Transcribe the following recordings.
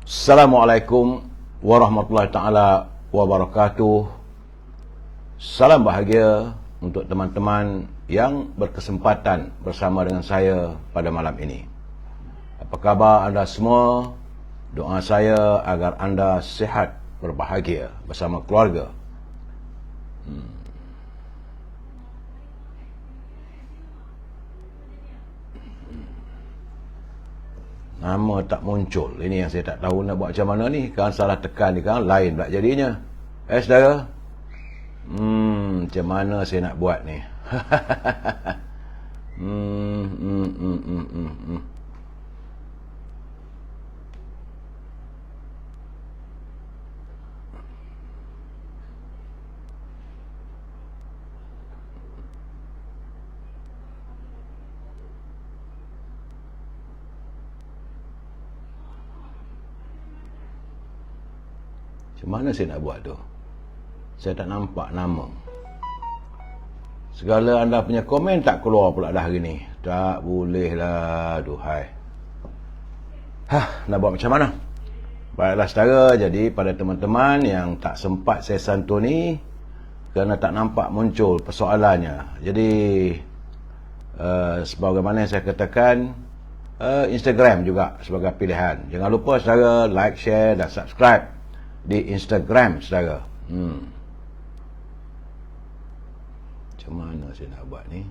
Assalamualaikum warahmatullahi taala wabarakatuh. Salam bahagia untuk teman-teman yang berkesempatan bersama dengan saya pada malam ini. Apa khabar anda semua? Doa saya agar anda sihat, berbahagia bersama keluarga. Nama tak muncul. Ini yang saya tak tahu nak buat macam mana ni. Kan salah tekan ni kan lain pula jadinya. Saudara. Macam mana saya nak buat ni? Macam mana saya nak buat tu? Saya tak nampak nama. Segala anda punya komen tak keluar pula dah hari ni. Tak boleh lah, duhai. Nak buat macam mana? Baiklah saudara, jadi pada teman-teman yang tak sempat saya santuni kerana tak nampak muncul persoalannya. Jadi sebagaimana yang saya katakan, Instagram juga sebagai pilihan. Jangan lupa saudara like, share dan subscribe di Instagram saudara. Macam mana saya nak buat ni?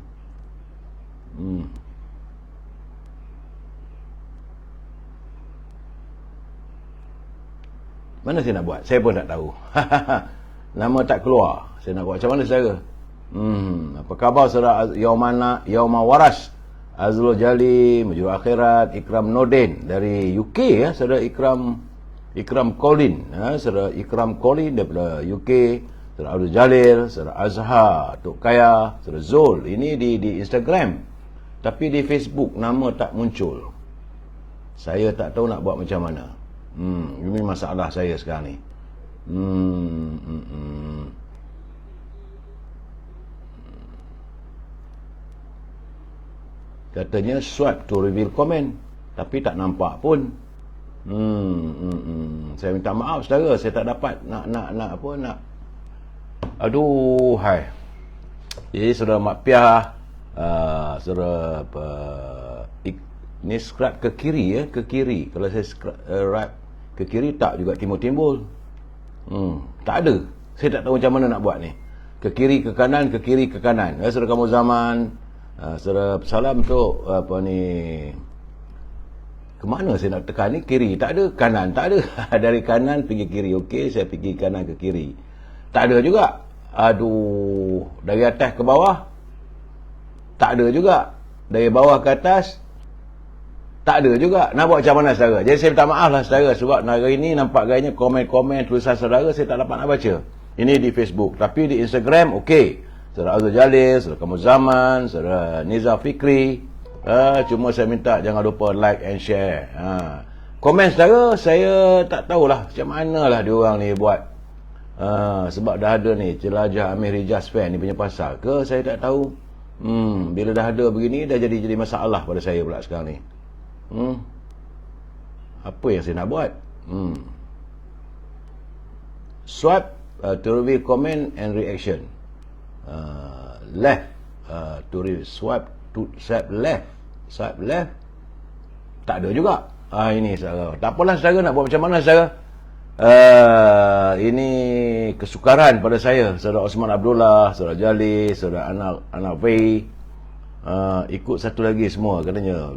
Mana saya nak buat? Saya pun tak tahu. Nama tak keluar. Saya nak buat macam mana saudara? Apa khabar saudara Yauma Waras, Azrul Jali, Mujur Akhirat, Ikram Nordin dari UK ya, saudara Ikram Colin, saudara Ikram Colin daripada UK, saudara Abdul Jalil, saudara Azhar, Tok Kaya, saudara Zul. Ini di Instagram. Tapi di Facebook nama tak muncul. Saya tak tahu nak buat macam mana. Ini masalah saya sekarang ni. Katanya swipe to reveal comment, tapi tak nampak pun. Saya minta maaf saudara, saya tak dapat nak aduh hai. Jadi saudara Mak Piah, saudara ni scrap ke kiri ya, ke kiri. Kalau saya scrap ke kiri tak juga timbul-timbul. Tak ada. Saya tak tahu macam mana nak buat ni. Ke kiri ke kanan, ke kiri ke kanan. Saudara Kamu Zaman, saudara salam untuk apa ni, ke mana saya nak tekan ni? Kiri tak ada, kanan tak ada. Dari kanan pergi kiri, okey, saya pergi kanan ke kiri. Tak ada juga. Aduh, dari atas ke bawah tak ada juga. Dari bawah ke atas tak ada juga. Nak buat macam mana saudara? Jadi saya minta maaf lah saudara, sebab hari ini nampak gayanya komen-komen tulisan saudara saya tak dapat nak baca. Ini di Facebook, tapi di Instagram okey. Saudara Azul Jalil, saudara Kamu Zaman, saudara Nizar Fikri. Cuma saya minta jangan lupa like and share. Komen saudara, saya tak tahulah macam manalah diorang ni buat. Sebab dah ada ni Jelajah Amir Hijaz fan ni punya pasal ke, saya tak tahu. Bila dah ada begini dah jadi masalah pada saya pula sekarang ni. Apa yang saya nak buat? Swipe to reveal comment and reaction. Left to reveal, swipe to swipe left. Swipe left tak ada juga. Ini saudara, tak apalah saudara, nak buat macam mana saudara? Ini kesukaran pada saya. Saudara Osman Abdullah, saudara Jali, saudara Anak Fei, ikut satu lagi semua katanya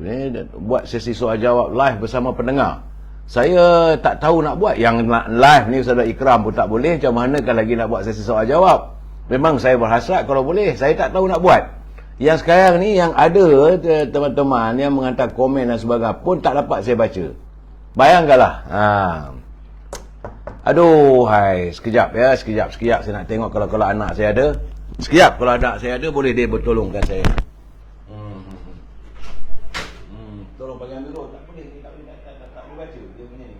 buat sesi soal jawab live bersama pendengar. Saya tak tahu nak buat. Yang nak live ni saudara Ikram pun tak boleh, macam mana kan lagi nak buat sesi soal jawab? Memang saya berhasrat kalau boleh. Saya tak tahu nak buat. Yang sekarang ni yang ada teman-teman yang menghantar komen dan sebagainya pun tak dapat saya baca. Bayangkanlah. Aduh, hai, sekejap ya, sekejap saya nak tengok kalau anak saya ada. Sekejap, kalau anak saya ada boleh dia bertolongkan saya. Tolong bagi ambil tak boleh, tak boleh baca dia punya ni.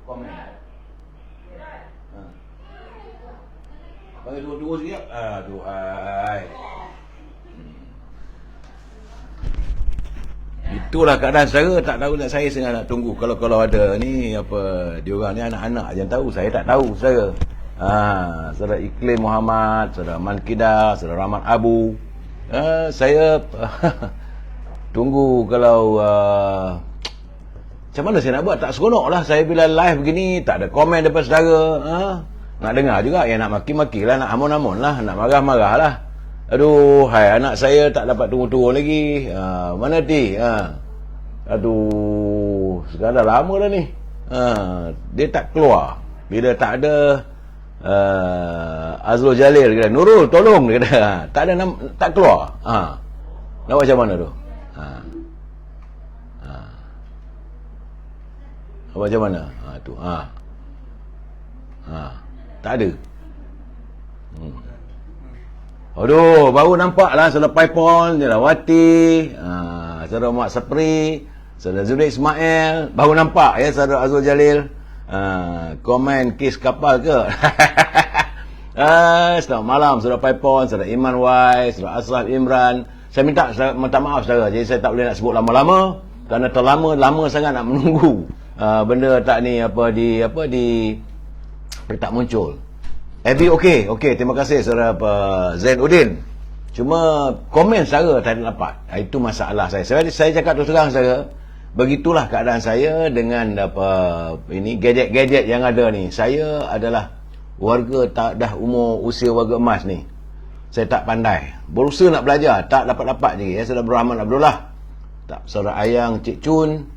Komen. Bagi dua-dua sekejap. Aduh, hai. Itulah keadaan saudara. Tak tahu nak saya sengaja nak tunggu. Kalau ada ni apa, diorang ni anak-anak je yang tahu. Saya tak tahu saudara. Saudara Iklim Muhammad, saudara Mankida, saudara Rahmat Abu. Saya tunggu kalau macam mana saya nak buat. Tak seronok lah saya bila live begini, tak ada komen daripada saudara. Nak dengar juga, yang nak maki-maki lah, nak amun-amun lah, nak marah-marah lah. Aduh, hai, anak saya tak dapat turun-turun lagi. Mana ti? Aduh, sekarang dah lama dah ni. Dia tak keluar. Bila tak ada Azrul Jalil, dia kata, Nurul tolong, dia kata. Tak ada tak keluar. Nak buat macam mana tu? Macam mana? Tu. Tak ada. Aduh, baru nampak lah saudara Paipon, saudara Wati, saudara Muhammad Sapri, saudara Zubair Ismail, baru nampak ya saudara Azrul Jalil. Komen kes kapal ke? Selamat malam saudara Paipon, saudara Iman Y, saudara Asraf Imran. Saya minta maaf saudara, jadi saya tak boleh nak sebut lama-lama kerana terlama sangat nak menunggu. Benda tak ni tak muncul. Abby okey, terima kasih saudara Zainuddin. Cuma komen saudara tak dapat. Itu masalah saya. Saya cakap terus terang saudara, begitulah keadaan saya dengan ini gadget-gadget yang ada ni. Saya adalah warga dah usia warga emas ni. Saya tak pandai. Berusaha nak belajar, tak dapat je. Ya, saudara Rahman Abdullah, tak, saudara Ayang Cik Chun,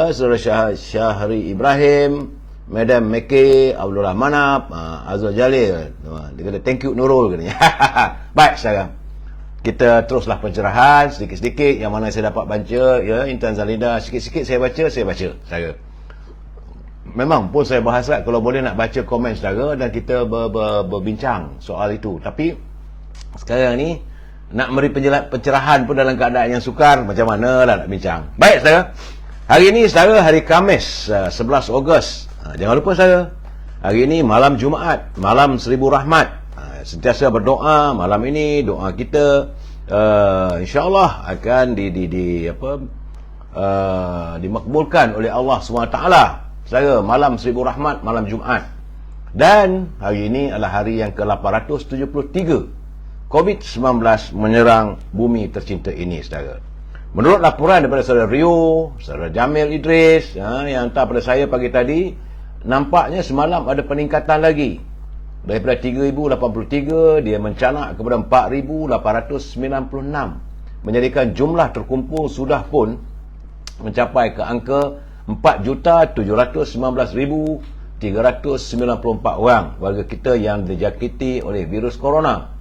saudara Syahri Ibrahim, Madam Mekki, Abdul Rahmanab, Azrul Jalil. Dia kata thank you Nurul katanya. Baik saudara, kita teruslah pencerahan sedikit-sedikit yang mana saya dapat baca ya, Intan Zalida sikit-sikit saya baca saudara. Memang pun saya berhasrat kalau boleh nak baca komen saudara dan kita berbincang soal itu. Tapi sekarang ni nak beri pencerahan pun dalam keadaan yang sukar, macam mana lah nak bincang. Baik saudara, hari ini saudara hari Khamis 11 Ogos. Jangan lupa saudara, hari ini malam Jumaat, malam 1000 rahmat. Sentiasa berdoa malam ini, doa kita insya-Allah akan dimakbulkan oleh Allah SWT. Saudara, malam 1000 rahmat, malam Jumaat. Dan hari ini adalah hari yang ke-873 COVID-19 menyerang bumi tercinta ini saudara. Menurut laporan daripada saudara Rio, saudara Jamil Idris yang hantar pada saya pagi tadi, nampaknya semalam ada peningkatan lagi. Daripada 3,083 dia mencanak kepada 4,896, menjadikan jumlah terkumpul sudah pun mencapai ke angka 4,719,394 orang warga kita yang dijangkiti oleh virus corona.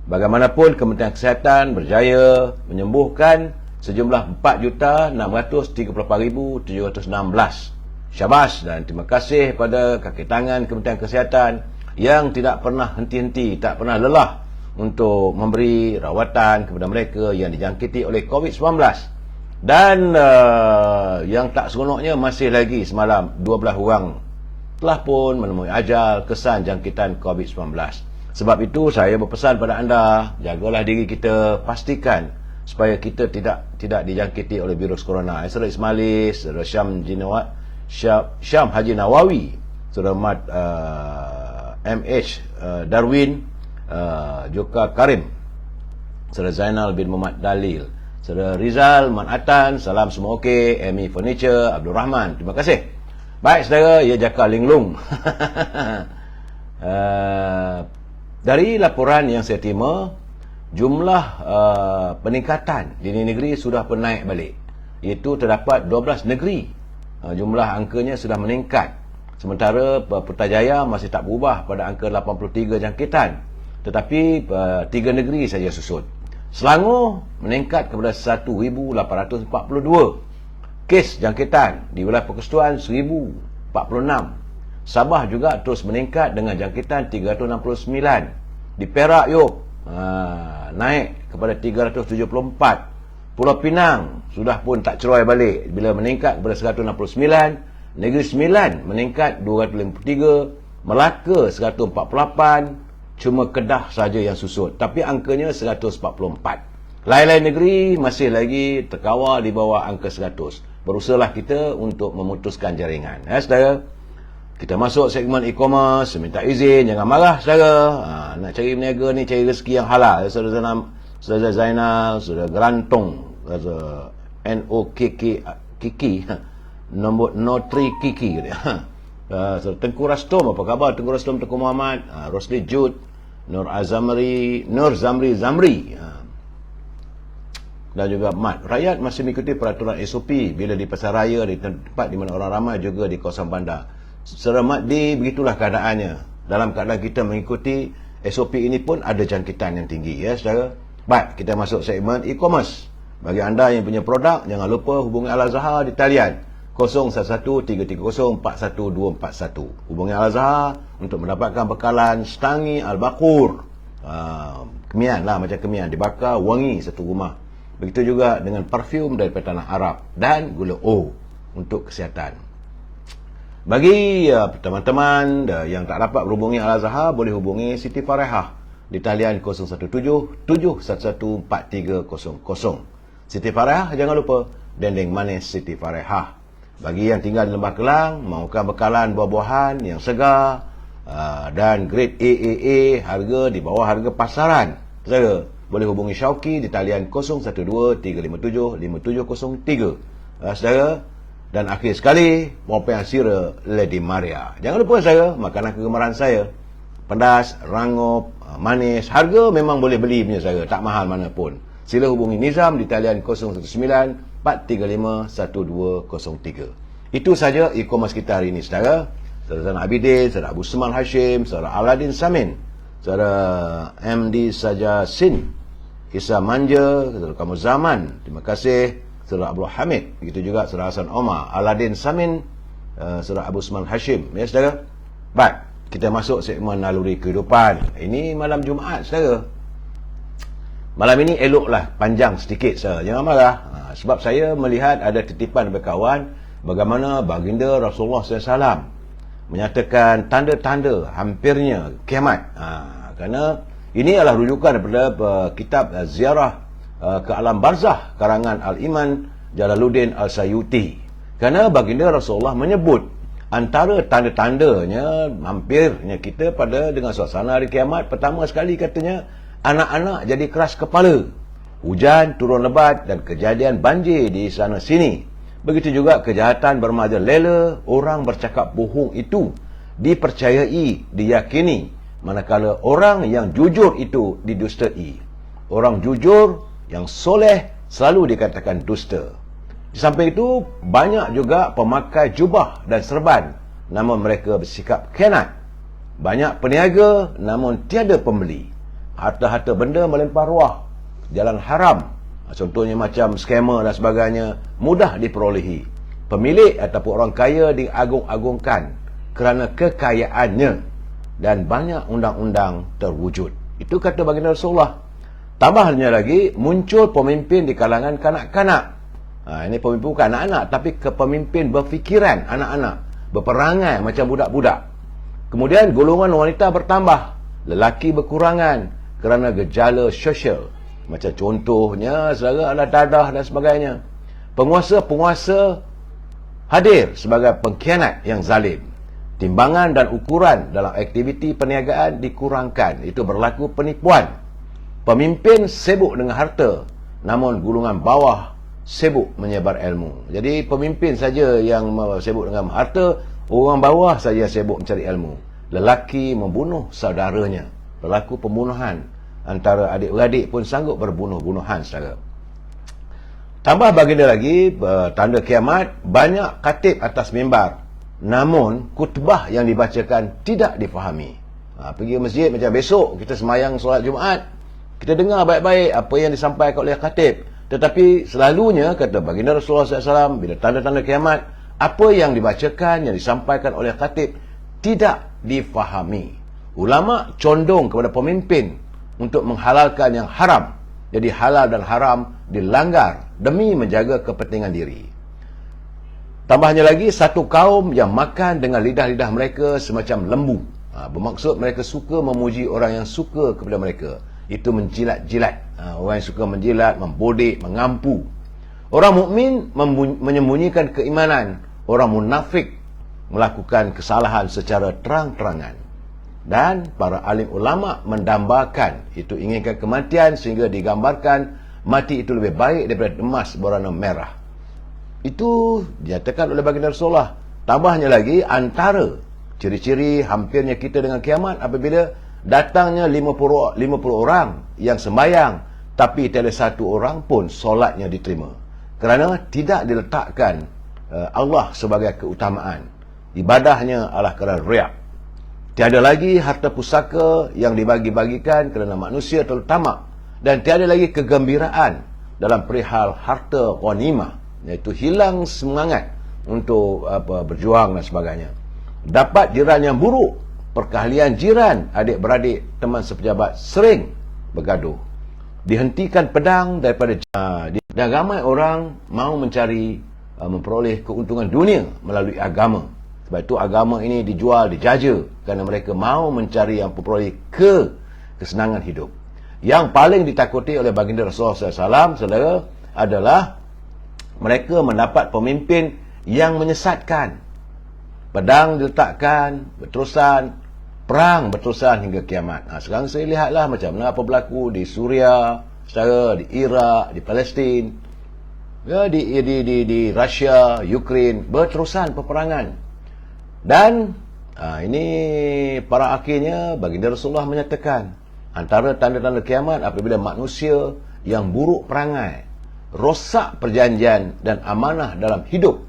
Bagaimanapun Kementerian Kesihatan berjaya menyembuhkan sejumlah 4,634,716. Syabas dan terima kasih pada kaki tangan Kementerian Kesihatan yang tidak pernah henti-henti, tak pernah lelah untuk memberi rawatan kepada mereka yang dijangkiti oleh COVID-19. Dan yang tak seronoknya masih lagi semalam 12 orang telah pun menemui ajal kesan jangkitan COVID-19. Sebab itu saya berpesan pada anda, jagalah diri kita, pastikan supaya kita tidak dijangkiti oleh virus corona. Saudara Ismailis, saudara Syam Haji Nawawi, saudara Mat MH Darwin, Joka Karim, saudara Zainal bin Muhammad Dalil, saudara Rizal Manatan, salam semua okey, Amy Furniture, Abdul Rahman, terima kasih. Baik saudara, ya Jaka Linglung. Dari laporan yang saya terima, jumlah peningkatan di negeri sudah pun naik balik. Iaitu terdapat 12 negeri jumlah angkanya sudah meningkat. Sementara Putrajaya masih tak berubah pada angka 83 jangkitan. Tetapi 3 negeri saja susut. Selangor meningkat kepada 1,842 kes jangkitan. Di wilayah Persekutuan 1,046. Sabah juga terus meningkat dengan jangkitan 369. Di Perak naik kepada 374. Pulau Pinang sudah pun tak cerai balik bila meningkat kepada 169. Negeri Sembilan meningkat 253. Melaka 148. Cuma Kedah saja yang susut, tapi angkanya 144. Lain-lain negeri masih lagi terkawal di bawah angka 100. Berusahalah kita untuk memutuskan jaringan. Saudara, kita masuk segmen e-commerce, minta izin, jangan marah saudara. Nak cari berniaga ni, cari rezeki yang halal. Saudara Zainal, saudara Gerantong, saudara Kiki, nombor 03 Kiki. Saudara Tengku Rastom, apa khabar Tengku Rastom, Tengku Muhammad, Rosli Jud, Nur Zamri, dan juga Mat. Rakyat masih mengikuti peraturan SOP bila di pasar raya, di tempat di mana orang ramai, juga di kawasan bandar. Secara Mat, begitulah keadaannya. Dalam keadaan kita mengikuti SOP ini pun ada jangkitan yang tinggi, ya saudara. Baik, kita masuk segmen e-commerce. Bagi anda yang punya produk, jangan lupa hubungi Al-Azhar di talian 0113041241. Hubungi Al-Azhar untuk mendapatkan bekalan Stangi Al-Baqur. Kemian lah, macam kemian dibakar, wangi satu rumah. Begitu juga dengan parfum daripada tanah Arab dan gula O untuk kesihatan. Bagi teman-teman yang tak dapat berhubungi Al-Azhar, boleh hubungi Siti Farehah di talian 017-711-4300. Siti Farehah, jangan lupa dendeng manis Siti Farehah. Bagi yang tinggal di Lembah Kelang, mahukan bekalan buah-buahan yang segar dan grade AAA, harga di bawah harga pasaran, saudara, boleh hubungi Syauqi di talian 0123575703. Saudara, dan akhir sekali, Pompeng Sira Lady Maria. Jangan lupa saudara, makanan kegemaran saya, pedas, rangup, manis. Harga memang boleh beli punya saudara, tak mahal mana pun. Sila hubungi Nizam di talian 019-435-1203. Itu saja e-commerce kita hari ini saudara. Saudara Zainal Abidin, saudara Abu Seman Hashim, saudara Aladin Samin, saudara MD Saja Sin, Isa Manja, saudara Kamu Zaman, terima kasih, saudara Abdul Hamid, begitu juga saudara Hasan Omar, Aladin Samin, saudara Abu Seman Hashim, ya saudara. Baik, kita masuk segmen naluri kehidupan. Ini malam Jumaat saudara. Malam ini eloklah panjang sedikit saudara, jangan marah. Sebab saya melihat ada titipan daripada kawan bagaimana baginda Rasulullah SAW menyatakan tanda-tanda hampirnya kiamat. Kerana ini adalah rujukan daripada kitab Ziarah ke Alam Barzah karangan Al-Iman Jalaluddin Al-Sayuti. Kerana baginda Rasulullah menyebut antara tanda-tandanya hampirnya kita pada dengan suasana hari kiamat, pertama sekali katanya, anak-anak jadi keras kepala, hujan turun lebat dan kejadian banjir di sana sini. Begitu juga kejahatan bermada lela, orang bercakap bohong itu dipercayai, diyakini, manakala orang yang jujur itu didustai. Orang jujur yang soleh selalu dikatakan dusta. Di samping itu, banyak juga pemakai jubah dan serban, namun mereka bersikap khianat. Banyak peniaga, namun tiada pembeli. Harta-harta benda melempar ruah, jalan haram, contohnya macam skamer dan sebagainya, mudah diperolehi. Pemilik ataupun orang kaya diagung-agungkan kerana kekayaannya, dan banyak undang-undang terwujud. Itu kata baginda Rasulullah. Tambahnya lagi, muncul pemimpin di kalangan kanak-kanak. Ini pemimpin bukan anak-anak, tapi kepemimpin berfikiran anak-anak, berperangai macam budak-budak. Kemudian golongan wanita bertambah, lelaki berkurangan kerana gejala sosial. Macam contohnya, saudara, adalah dadah dan sebagainya. Penguasa-penguasa hadir sebagai pengkhianat yang zalim. Timbangan dan ukuran dalam aktiviti perniagaan dikurangkan. Itu berlaku penipuan. Pemimpin sibuk dengan harta, namun golongan bawah sibuk menyebar ilmu. Jadi pemimpin saja yang sibuk dengan harta, orang bawah saja sibuk mencari ilmu. Lelaki membunuh saudaranya. Berlaku pembunuhan. Antara adik-beradik pun sanggup berbunuh-bunuhan saudara. Tambah baginda lagi, tanda kiamat, banyak khatib atas mimbar, namun khutbah yang dibacakan tidak difahami. Pergi masjid macam besok kita semayang solat Jumaat, kita dengar baik-baik apa yang disampaikan oleh khatib, tetapi selalunya kata baginda Rasulullah SAW, bila tanda-tanda kiamat, apa yang dibacakan, yang disampaikan oleh khatib tidak difahami. Ulama condong kepada pemimpin untuk menghalalkan yang haram. Jadi halal dan haram dilanggar demi menjaga kepentingan diri. Tambahnya lagi, satu kaum yang makan dengan lidah-lidah mereka semacam lembu. Bermaksud mereka suka memuji orang yang suka kepada mereka. Itu menjilat-jilat. Orang yang suka menjilat, membodik, mengampu. Orang mukmin menyembunyikan keimanan. Orang munafik melakukan kesalahan secara terang-terangan. Dan para alim ulama mendambakan itu inginkan kematian sehingga digambarkan mati itu lebih baik daripada emas berwarna merah. Itu dinyatakan oleh baginda Rasulullah. Tambahnya lagi, antara ciri-ciri hampirnya kita dengan kiamat apabila datangnya 50 orang yang sembahyang, tapi tiada satu orang pun solatnya diterima. Kerana tidak diletakkan Allah sebagai keutamaan. Ibadahnya adalah kerana riak. Tiada lagi harta pusaka yang dibagi-bagikan kerana manusia terlalu tamak. Dan tiada lagi kegembiraan dalam perihal harta ghanimah, iaitu hilang semangat untuk berjuang dan sebagainya. Dapat jiran yang buruk, perkahlian jiran, adik-beradik, teman sepejabat sering bergaduh. Dihentikan pedang daripada dan ramai orang mahu mencari memperoleh keuntungan dunia melalui agama. Sebab itu agama ini dijual, dijaja kerana mereka mahu mencari yang memperoleh kesenangan hidup. Yang paling ditakuti oleh baginda Rasulullah SAW, saudara, adalah mereka mendapat pemimpin yang menyesatkan. Pedang diletakkan berterusan, perang berterusan hingga kiamat. Sekarang saya lihatlah macam mana apa berlaku di Suria, saudara, di Iraq, di Palestin, ya, di Rusia, Ukraine, berterusan peperangan. Dan ini para akhirnya baginda Rasulullah menyatakan antara tanda-tanda kiamat apabila manusia yang buruk perangai, rosak perjanjian dan amanah dalam hidup,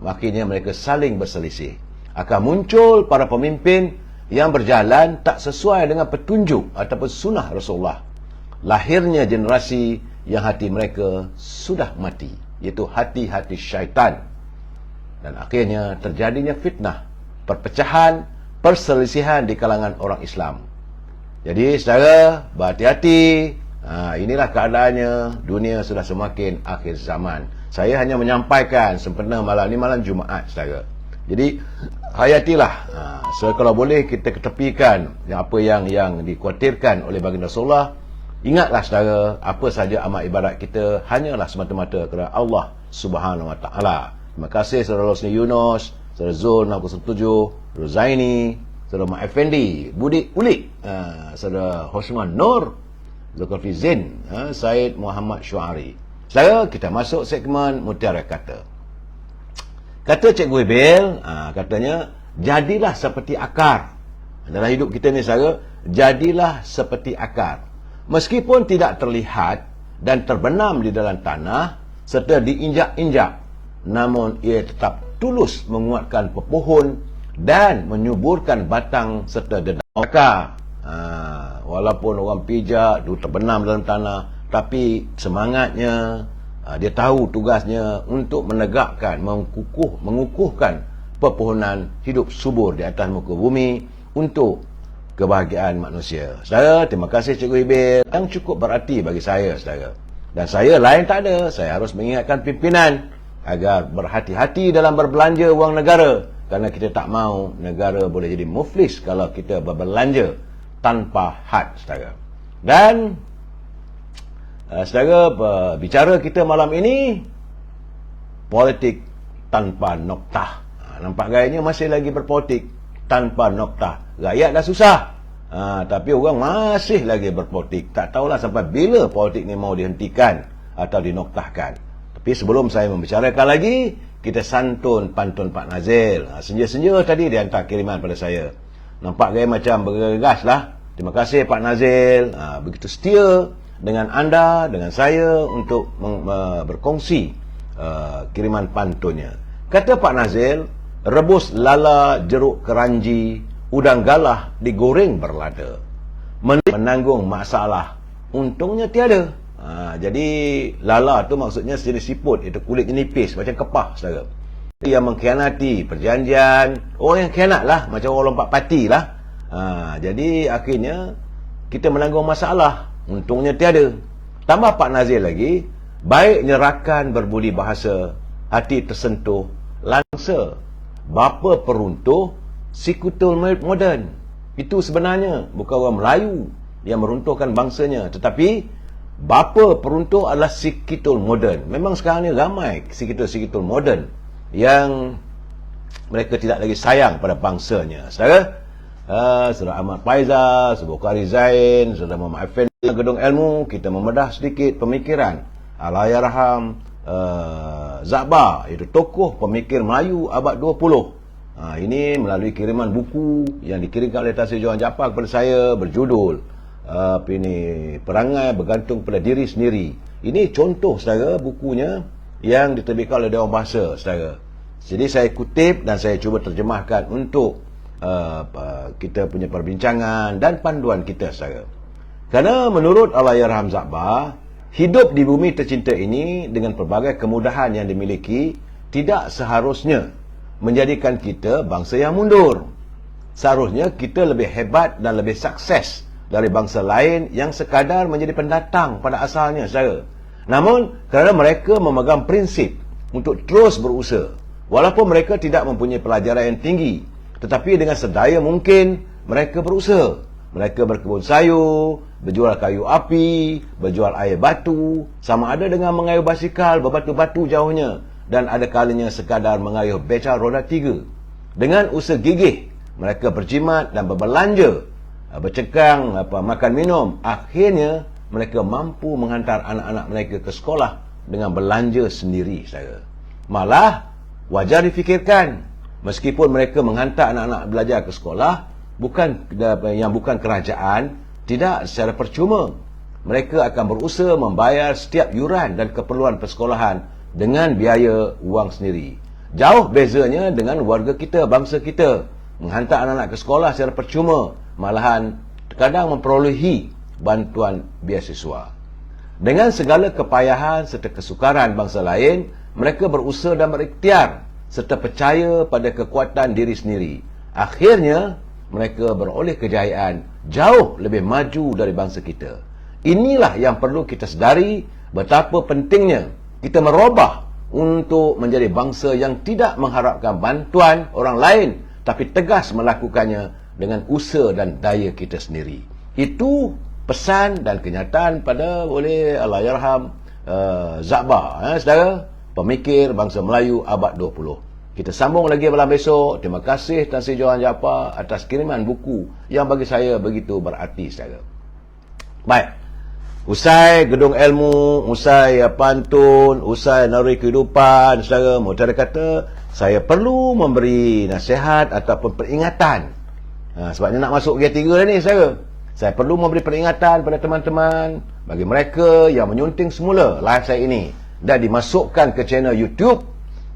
akhirnya mereka saling berselisih. Akan muncul para pemimpin yang berjalan tak sesuai dengan petunjuk ataupun sunnah Rasulullah. Lahirnya generasi yang hati mereka sudah mati, iaitu hati-hati syaitan. Dan akhirnya terjadinya fitnah, perpecahan, perselisihan di kalangan orang Islam. Jadi saudara, berhati-hati. Inilah keadaannya. Dunia sudah semakin akhir zaman. Saya hanya menyampaikan sempena malam ini, malam Jumaat, saudara. Jadi hayatilah. So kalau boleh kita ketepikan apa yang dikhuatirkan oleh baginda Rasulullah. Ingatlah saudara, apa saja amal ibadat kita hanyalah semata-mata kerana Allah Subhanahu Wa Taala. Terima kasih saudara Rosni Yunus, saudara Zul 607, Rozaini, saudara Mak Effendi, Budi Ulik, saudara Hosman Nur, Zulkifli Zain, Syed Muhammad Syuari. Saudara, kita masuk segmen Mutiara Kata. Kata Cikgu Ibil, katanya, jadilah seperti akar. Dalam hidup kita ni saudara, jadilah seperti akar. Meskipun tidak terlihat dan terbenam di dalam tanah serta diinjak-injak, namun ia tetap tulus menguatkan pepohon dan menyuburkan batang serta dedaunan. Walaupun orang pijak, dia terbenam dalam tanah, tapi semangatnya, dia tahu tugasnya untuk menegakkan, mengukuhkan pepohonan hidup subur di atas muka bumi untuk kebahagiaan manusia. Saudara, terima kasih Cikgu Ibil yang cukup berarti bagi saya, saudara. Dan saya lain tak ada, saya harus mengingatkan pimpinan agar berhati-hati dalam berbelanja wang negara, kerana kita tak mahu negara boleh jadi muflis kalau kita berbelanja tanpa had, saudara. Dan saudara, bicara kita malam ini politik tanpa noktah. Nampak gayanya masih lagi berpolitik tanpa noktah. Rakyat dah susah, tapi orang masih lagi berpolitik. Tak tahulah sampai bila politik ni mau dihentikan atau dinoktahkan. Tapi sebelum saya membicarakan lagi, kita santun pantun Pak Nazil. Senja-senja tadi dia hantar kiriman pada saya. Nampak gaya macam bergegas lah. Terima kasih Pak Nazil, begitu setia dengan anda, dengan saya untuk berkongsi kiriman pantunnya. Kata Pak Nazil, rebus lala, jeruk keranji, udang galah digoreng berlada, menanggung masalah, untungnya tiada. Jadi lala tu maksudnya sejenis siput, itu kulitnya nipis macam kepah, saudara. Yang mengkhianati perjanjian, orang yang khianat lah, macam orang lompat parti lah. Jadi akhirnya kita menanggung masalah, untungnya tiada. Tambah Pak Nazir lagi, baik nyerakan berbudi bahasa, hati tersentuh, langsa, bapa peruntuh, si kutul moden. Itu sebenarnya bukan orang Melayu yang meruntuhkan bangsanya, tetapi bapa peruntuk adalah psikiater moden. Memang sekarang ni ramai psikiater moden yang mereka tidak lagi sayang pada bangsanya. Saudara, Saudara Ahmad Faizal, Saudara Bukhari Zain, Saudara Muhammad Effendi, Gedung Ilmu, kita membedah sedikit pemikiran Allahyarham Zakbar, iaitu tokoh pemikir Melayu abad 20. Ini melalui kiriman buku yang dikirimkan oleh Tan Sri Johan Jaafar kepada saya berjudul Perangai Bergantung pada Diri Sendiri. Ini contoh, saudara, bukunya yang diterbitkan oleh Dewan Bahasa, saudara. Jadi saya kutip dan saya cuba terjemahkan untuk kita punya perbincangan dan panduan kita, saudara. Kerana menurut Allahyarham Zakbar, hidup di bumi tercinta ini dengan pelbagai kemudahan yang dimiliki tidak seharusnya menjadikan kita bangsa yang mundur. Seharusnya kita lebih hebat dan lebih sukses dari bangsa lain yang sekadar menjadi pendatang pada asalnya, saudara. Namun, kerana mereka memegang prinsip untuk terus berusaha, walaupun mereka tidak mempunyai pelajaran yang tinggi, tetapi dengan sedaya mungkin mereka berusaha. Mereka berkebun sayur, berjual kayu api, berjual air batu, sama ada dengan mengayuh basikal berbatu-batu jauhnya, dan ada kalanya sekadar mengayuh beca roda 3. Dengan usaha gigih, mereka berjimat dan berbelanja, bercekang, makan minum. Akhirnya, mereka mampu menghantar anak-anak mereka ke sekolah dengan belanja sendiri, saudara. Malah, wajar difikirkan, meskipun mereka menghantar anak-anak belajar ke sekolah, yang bukan kerajaan, tidak secara percuma. Mereka akan berusaha membayar setiap yuran dan keperluan persekolahan dengan biaya wang sendiri. Jauh bezanya dengan warga kita, bangsa kita. Menghantar anak-anak ke sekolah secara percuma, malahan terkadang memperolehi bantuan beasiswa. Dengan segala kepayahan serta kesukaran bangsa lain, mereka berusaha dan berikhtiar serta percaya pada kekuatan diri sendiri. Akhirnya, mereka beroleh kejayaan jauh lebih maju dari bangsa kita. Inilah yang perlu kita sedari, betapa pentingnya kita merubah untuk menjadi bangsa yang tidak mengharapkan bantuan orang lain, tapi tegas melakukannya dengan usaha dan daya kita sendiri. Itu pesan dan kenyataan pada oleh Allahyarham Zakbar, saudara, pemikir bangsa Melayu abad 20. Kita sambung lagi malam besok. Terima kasih Tan Sri Johan Jaafar atas kiriman buku yang bagi saya begitu berarti, saudara. Baik. Usai Gedung Ilmu, usai pantun, usai nari kehidupan, saudara, mutiara kata, saya perlu memberi nasihat ataupun peringatan. Sebabnya nak masuk Gear 3 dah ni, saudara. Saya perlu memberi peringatan pada teman-teman, bagi mereka yang menyunting semula live saya ini dan dimasukkan ke channel YouTube.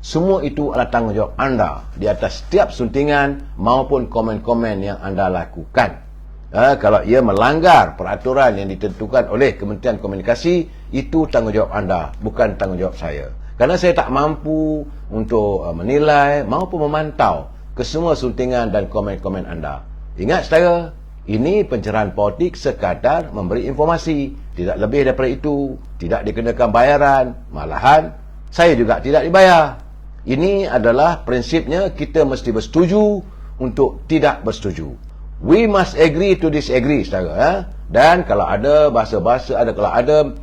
Semua itu adalah tanggungjawab anda di atas setiap suntingan maupun komen-komen yang anda lakukan. Kalau ia melanggar peraturan yang ditentukan oleh Kementerian Komunikasi, itu tanggungjawab anda, bukan tanggungjawab saya. Kerana saya tak mampu untuk menilai maupun memantau kesemua suntingan dan komen-komen anda. Ingat, saudara, ini pencerahan politik sekadar memberi informasi, tidak lebih daripada itu, tidak dikenakan bayaran, malahan saya juga tidak dibayar. Ini adalah prinsipnya, kita mesti bersetuju untuk tidak bersetuju. We must agree to disagree, saudara. Dan kalau ada bahasa-bahasa, kalau ada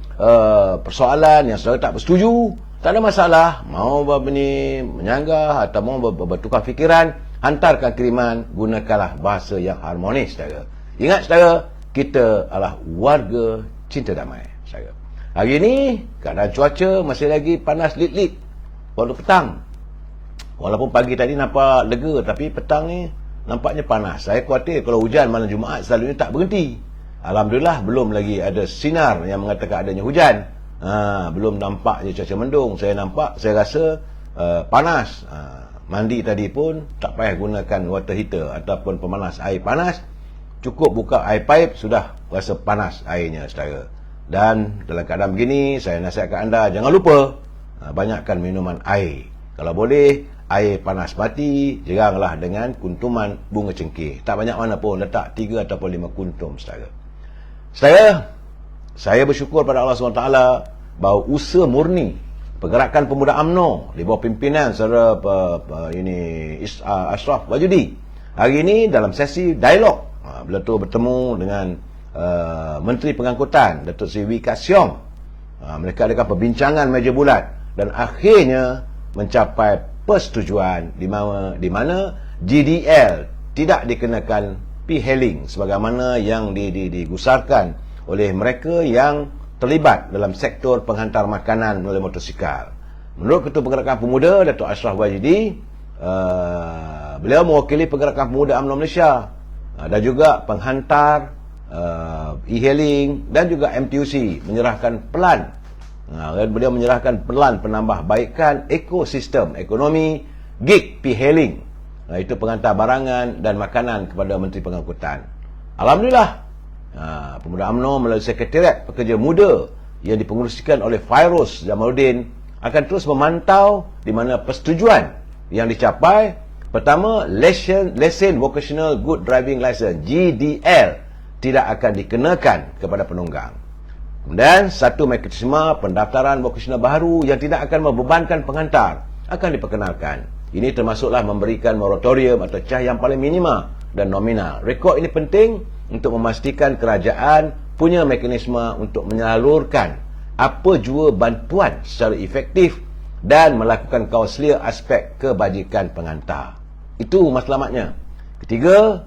persoalan yang saudara tak bersetuju, tak ada masalah. Mau menyanggah atau mau bertukar fikiran, hantarkan kiriman, gunakanlah bahasa yang harmonis, saudara. Ingat, saudara, kita adalah warga cinta damai, saudara. Hari ini keadaan cuaca masih lagi panas lit-lit waktu petang. Walaupun pagi tadi nampak lega, tapi petang ni nampaknya panas. Saya khawatir kalau hujan malam Jumaat selalunya tak berhenti. Alhamdulillah belum lagi ada sinar yang mengatakan adanya hujan. Belum nampaknya cuaca mendung. Saya rasa panas. Mandi tadi pun tak payah gunakan water heater ataupun pemanas air panas. Cukup buka air pipe sudah rasa panas airnya, saudara. Dan dalam keadaan begini, saya nasihatkan anda jangan lupa banyakkan minuman air. Kalau boleh, air panas mati, jeranglah dengan kuntuman bunga cengkeh. Tak banyak mana pun, letak 3 ataupun 5 kuntum, saudara. Saya bersyukur pada Allah SWT bahawa usaha murni pergerakan pemuda UMNO di bawah pimpinan saudara Ashraf Wajudi hari ini dalam sesi dialog, beliau tu bertemu dengan Menteri Pengangkutan Datuk Seri Wee Ka Siong. Mereka adakan perbincangan meja bulat dan akhirnya mencapai persetujuan di mana GDL tidak dikenakan P-hailing sebagaimana yang digusarkan oleh mereka yang terlibat dalam sektor penghantar makanan melalui motosikal. Menurut Ketua Pergerakan Pemuda Datuk Ashraf Wajidi, beliau mewakili Pergerakan Pemuda UMNO Malaysia dan juga penghantar e-hailing dan juga MTUC menyerahkan pelan. Beliau menyerahkan pelan penambahbaikan ekosistem ekonomi gig P-hailing, iaitu penghantar barangan dan makanan kepada Menteri Pengangkutan. Alhamdulillah, Pemuda UMNO melalui Sekretariat Pekerja Muda yang dipengerusikan oleh Fairuz Jamaluddin akan terus memantau di mana persetujuan yang dicapai. Pertama, Lesen Vocational Good Driving License GDL tidak akan dikenakan kepada penunggang. Kemudian, satu mekanisme pendaftaran vokasional baru yang tidak akan membebankan penghantar akan diperkenalkan. Ini termasuklah memberikan moratorium atau cah yang paling minima dan nominal. Rekod ini penting untuk memastikan kerajaan punya mekanisme untuk menyalurkan apa jua bantuan secara efektif dan melakukan kauslia aspek kebajikan penghantar. Itu matlamatnya. Ketiga,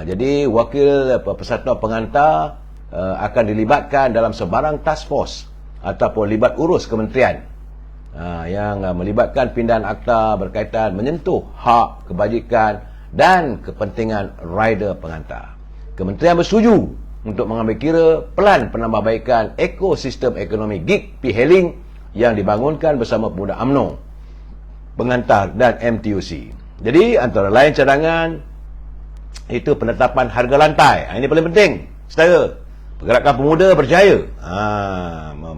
jadi wakil Persatuan Penghantar akan dilibatkan dalam sebarang task force ataupun libat urus kementerian yang melibatkan pindahan akta berkaitan menyentuh hak, kebajikan dan kepentingan rider penghantar. Kementerian bersetuju untuk mengambil kira pelan penambahbaikan ekosistem ekonomi gig P-hailing yang dibangunkan bersama Pemuda UMNO, Penghantar dan MTUC. Jadi antara lain cadangan itu penetapan harga lantai. Ini paling penting, saudara. Pergerakan Pemuda berjaya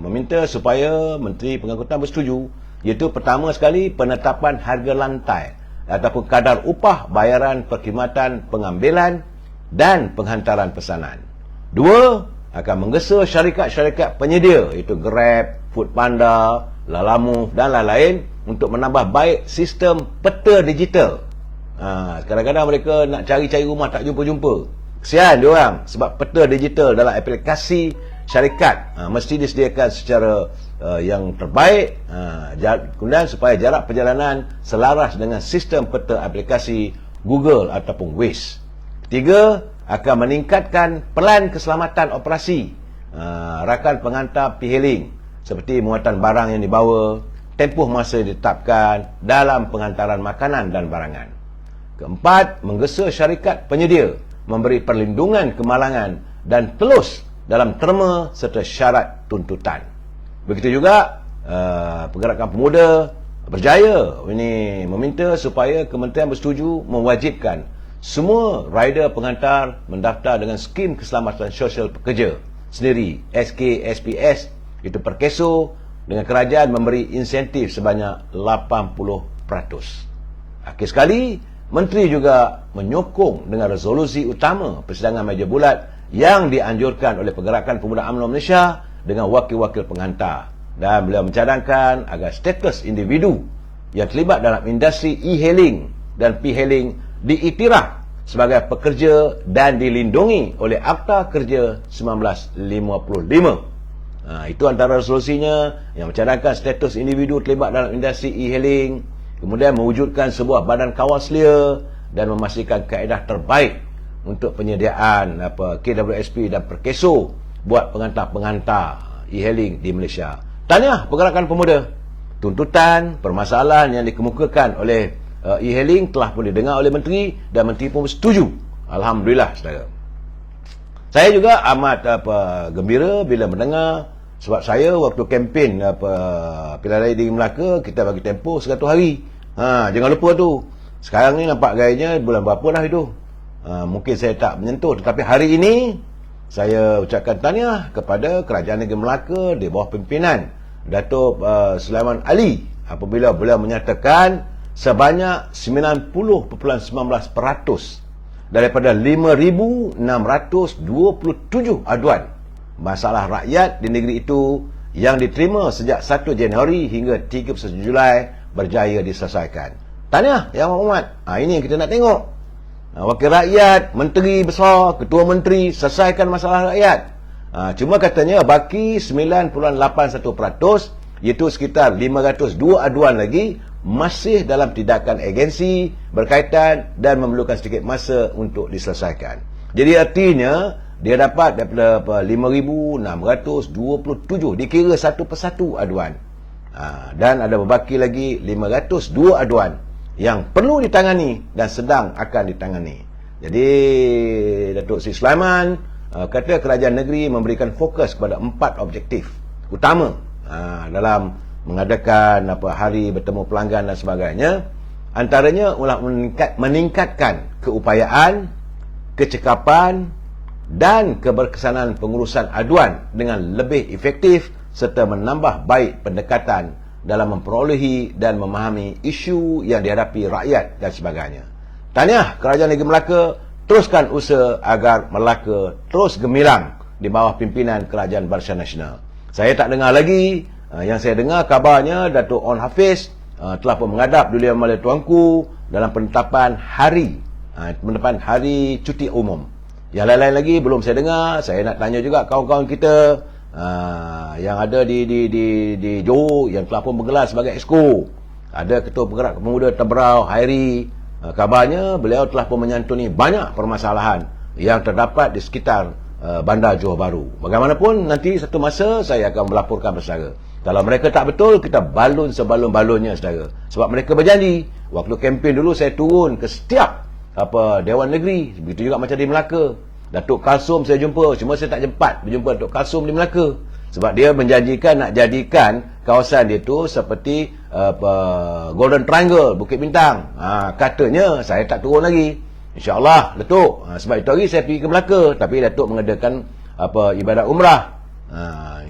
meminta supaya Menteri Pengangkutan bersetuju, iaitu pertama sekali penetapan harga lantai ataupun kadar upah bayaran perkhidmatan pengambilan dan penghantaran pesanan. Dua, akan menggesa syarikat-syarikat penyedia iaitu Grab, Foodpanda, Lalamove dan lain-lain untuk menambah baik sistem peta digital. Kadang-kadang mereka nak cari-cari rumah tak jumpa-jumpa. Kesian diorang sebab peta digital dalam aplikasi syarikat mesti disediakan secara yang terbaik, kemudian supaya jarak perjalanan selaras dengan sistem peta aplikasi Google ataupun Waze. Ketiga, akan meningkatkan pelan keselamatan operasi rakan penghantar P-hailing seperti muatan barang yang dibawa, tempoh masa yang ditetapkan dalam penghantaran makanan dan barangan. Keempat, menggesa syarikat penyedia memberi perlindungan kemalangan dan telus dalam terma serta syarat tuntutan. Begitu juga Pergerakan Pemuda berjaya ini meminta supaya kementerian bersetuju mewajibkan semua rider penghantar mendaftar dengan skim keselamatan sosial pekerja sendiri SKSPS itu per keso, dengan kerajaan memberi insentif sebanyak 80%. Akhir sekali, Menteri juga menyokong dengan resolusi utama persidangan meja bulat yang dianjurkan oleh Pergerakan Pemuda UMNO Malaysia dengan wakil-wakil penghantar, dan beliau mencadangkan agar status individu yang terlibat dalam industri e-hailing dan P-hailing diiktiraf sebagai pekerja dan dilindungi oleh Akta Kerja 1955. Itu antara resolusinya yang mencadangkan status individu terlibat dalam industri e-hailing, kemudian mewujudkan sebuah badan kawaslia dan memastikan kaedah terbaik untuk penyediaan KWSP dan perkeso buat penghantar-penghantar e-hailing di Malaysia. Tahniah Pergerakan Pemuda. Tuntutan, permasalahan yang dikemukakan oleh e-hailing telah pun didengar oleh Menteri dan Menteri pun setuju. Alhamdulillah, saudara. Saya juga amat gembira bila mendengar, sebab saya waktu kempen pilihan raya di Melaka, kita bagi tempoh 100 hari. Jangan lupa tu. Sekarang ni nampak gayanya bulan berapa dah itu. Mungkin saya tak menyentuh, tetapi hari ini saya ucapkan tahniah kepada Kerajaan Negeri Melaka di bawah pimpinan Datuk Sulaiman Ali apabila beliau menyatakan sebanyak 90.19% daripada 5,627 aduan masalah rakyat di negeri itu yang diterima sejak 1 Januari hingga 31 Julai berjaya diselesaikan. Tahniah Yang Berhormat. Ini yang kita nak tengok. Wakil rakyat, menteri besar, ketua menteri, selesaikan masalah rakyat. Cuma katanya baki 9.81%, iaitu sekitar 502 aduan lagi masih dalam tindakan agensi berkaitan dan memerlukan sedikit masa untuk diselesaikan. Jadi artinya dia dapat daripada 5,627 dikira satu persatu aduan. Dan ada berbaki lagi 502 aduan yang perlu ditangani dan sedang akan ditangani. Jadi Datuk Seri Sulaiman kata kerajaan negeri memberikan fokus kepada 4 objektif utama dalam mengadakan hari bertemu pelanggan dan sebagainya. Antaranya ialah meningkatkan keupayaan, kecekapan dan keberkesanan pengurusan aduan dengan lebih efektif serta menambah baik pendekatan dalam memperolehi dan memahami isu yang dihadapi rakyat dan sebagainya. Tahniah Kerajaan Negeri Melaka, teruskan usaha agar Melaka terus gemilang di bawah pimpinan Kerajaan Barisan Nasional. Saya tak dengar lagi, yang saya dengar kabarnya Datuk On Hafiz telah pun menghadap Duli Yang Mulia Tuanku dalam penetapan hari cuti umum. Yang lain-lain lagi belum saya dengar. Saya nak tanya juga kawan-kawan kita yang ada di Johor yang telah pun bergelar sebagai exco. Ada Ketua Penggerak Pemuda Teberau Hairi, kabarnya beliau telah pun menyantuni banyak permasalahan yang terdapat di sekitar Bandar Johor Bahru. Bagaimanapun nanti satu masa saya akan melaporkan bersaudara. Kalau mereka tak betul, kita balun sebalun-balunnya saudara. Sebab mereka berjanji. Waktu kempen dulu saya turun ke setiap Dewan Negeri, begitu juga macam di Melaka. Datuk Kalsum saya jumpa, cuma saya tak sempat berjumpa Datuk Kalsum di Melaka sebab dia menjanjikan nak jadikan kawasan dia tu seperti Golden Triangle, Bukit Bintang. Katanya saya tak turun lagi. InsyaAllah Datuk, sebab itu hari saya pergi ke Melaka, tapi Datuk mengadakan ibadat umrah.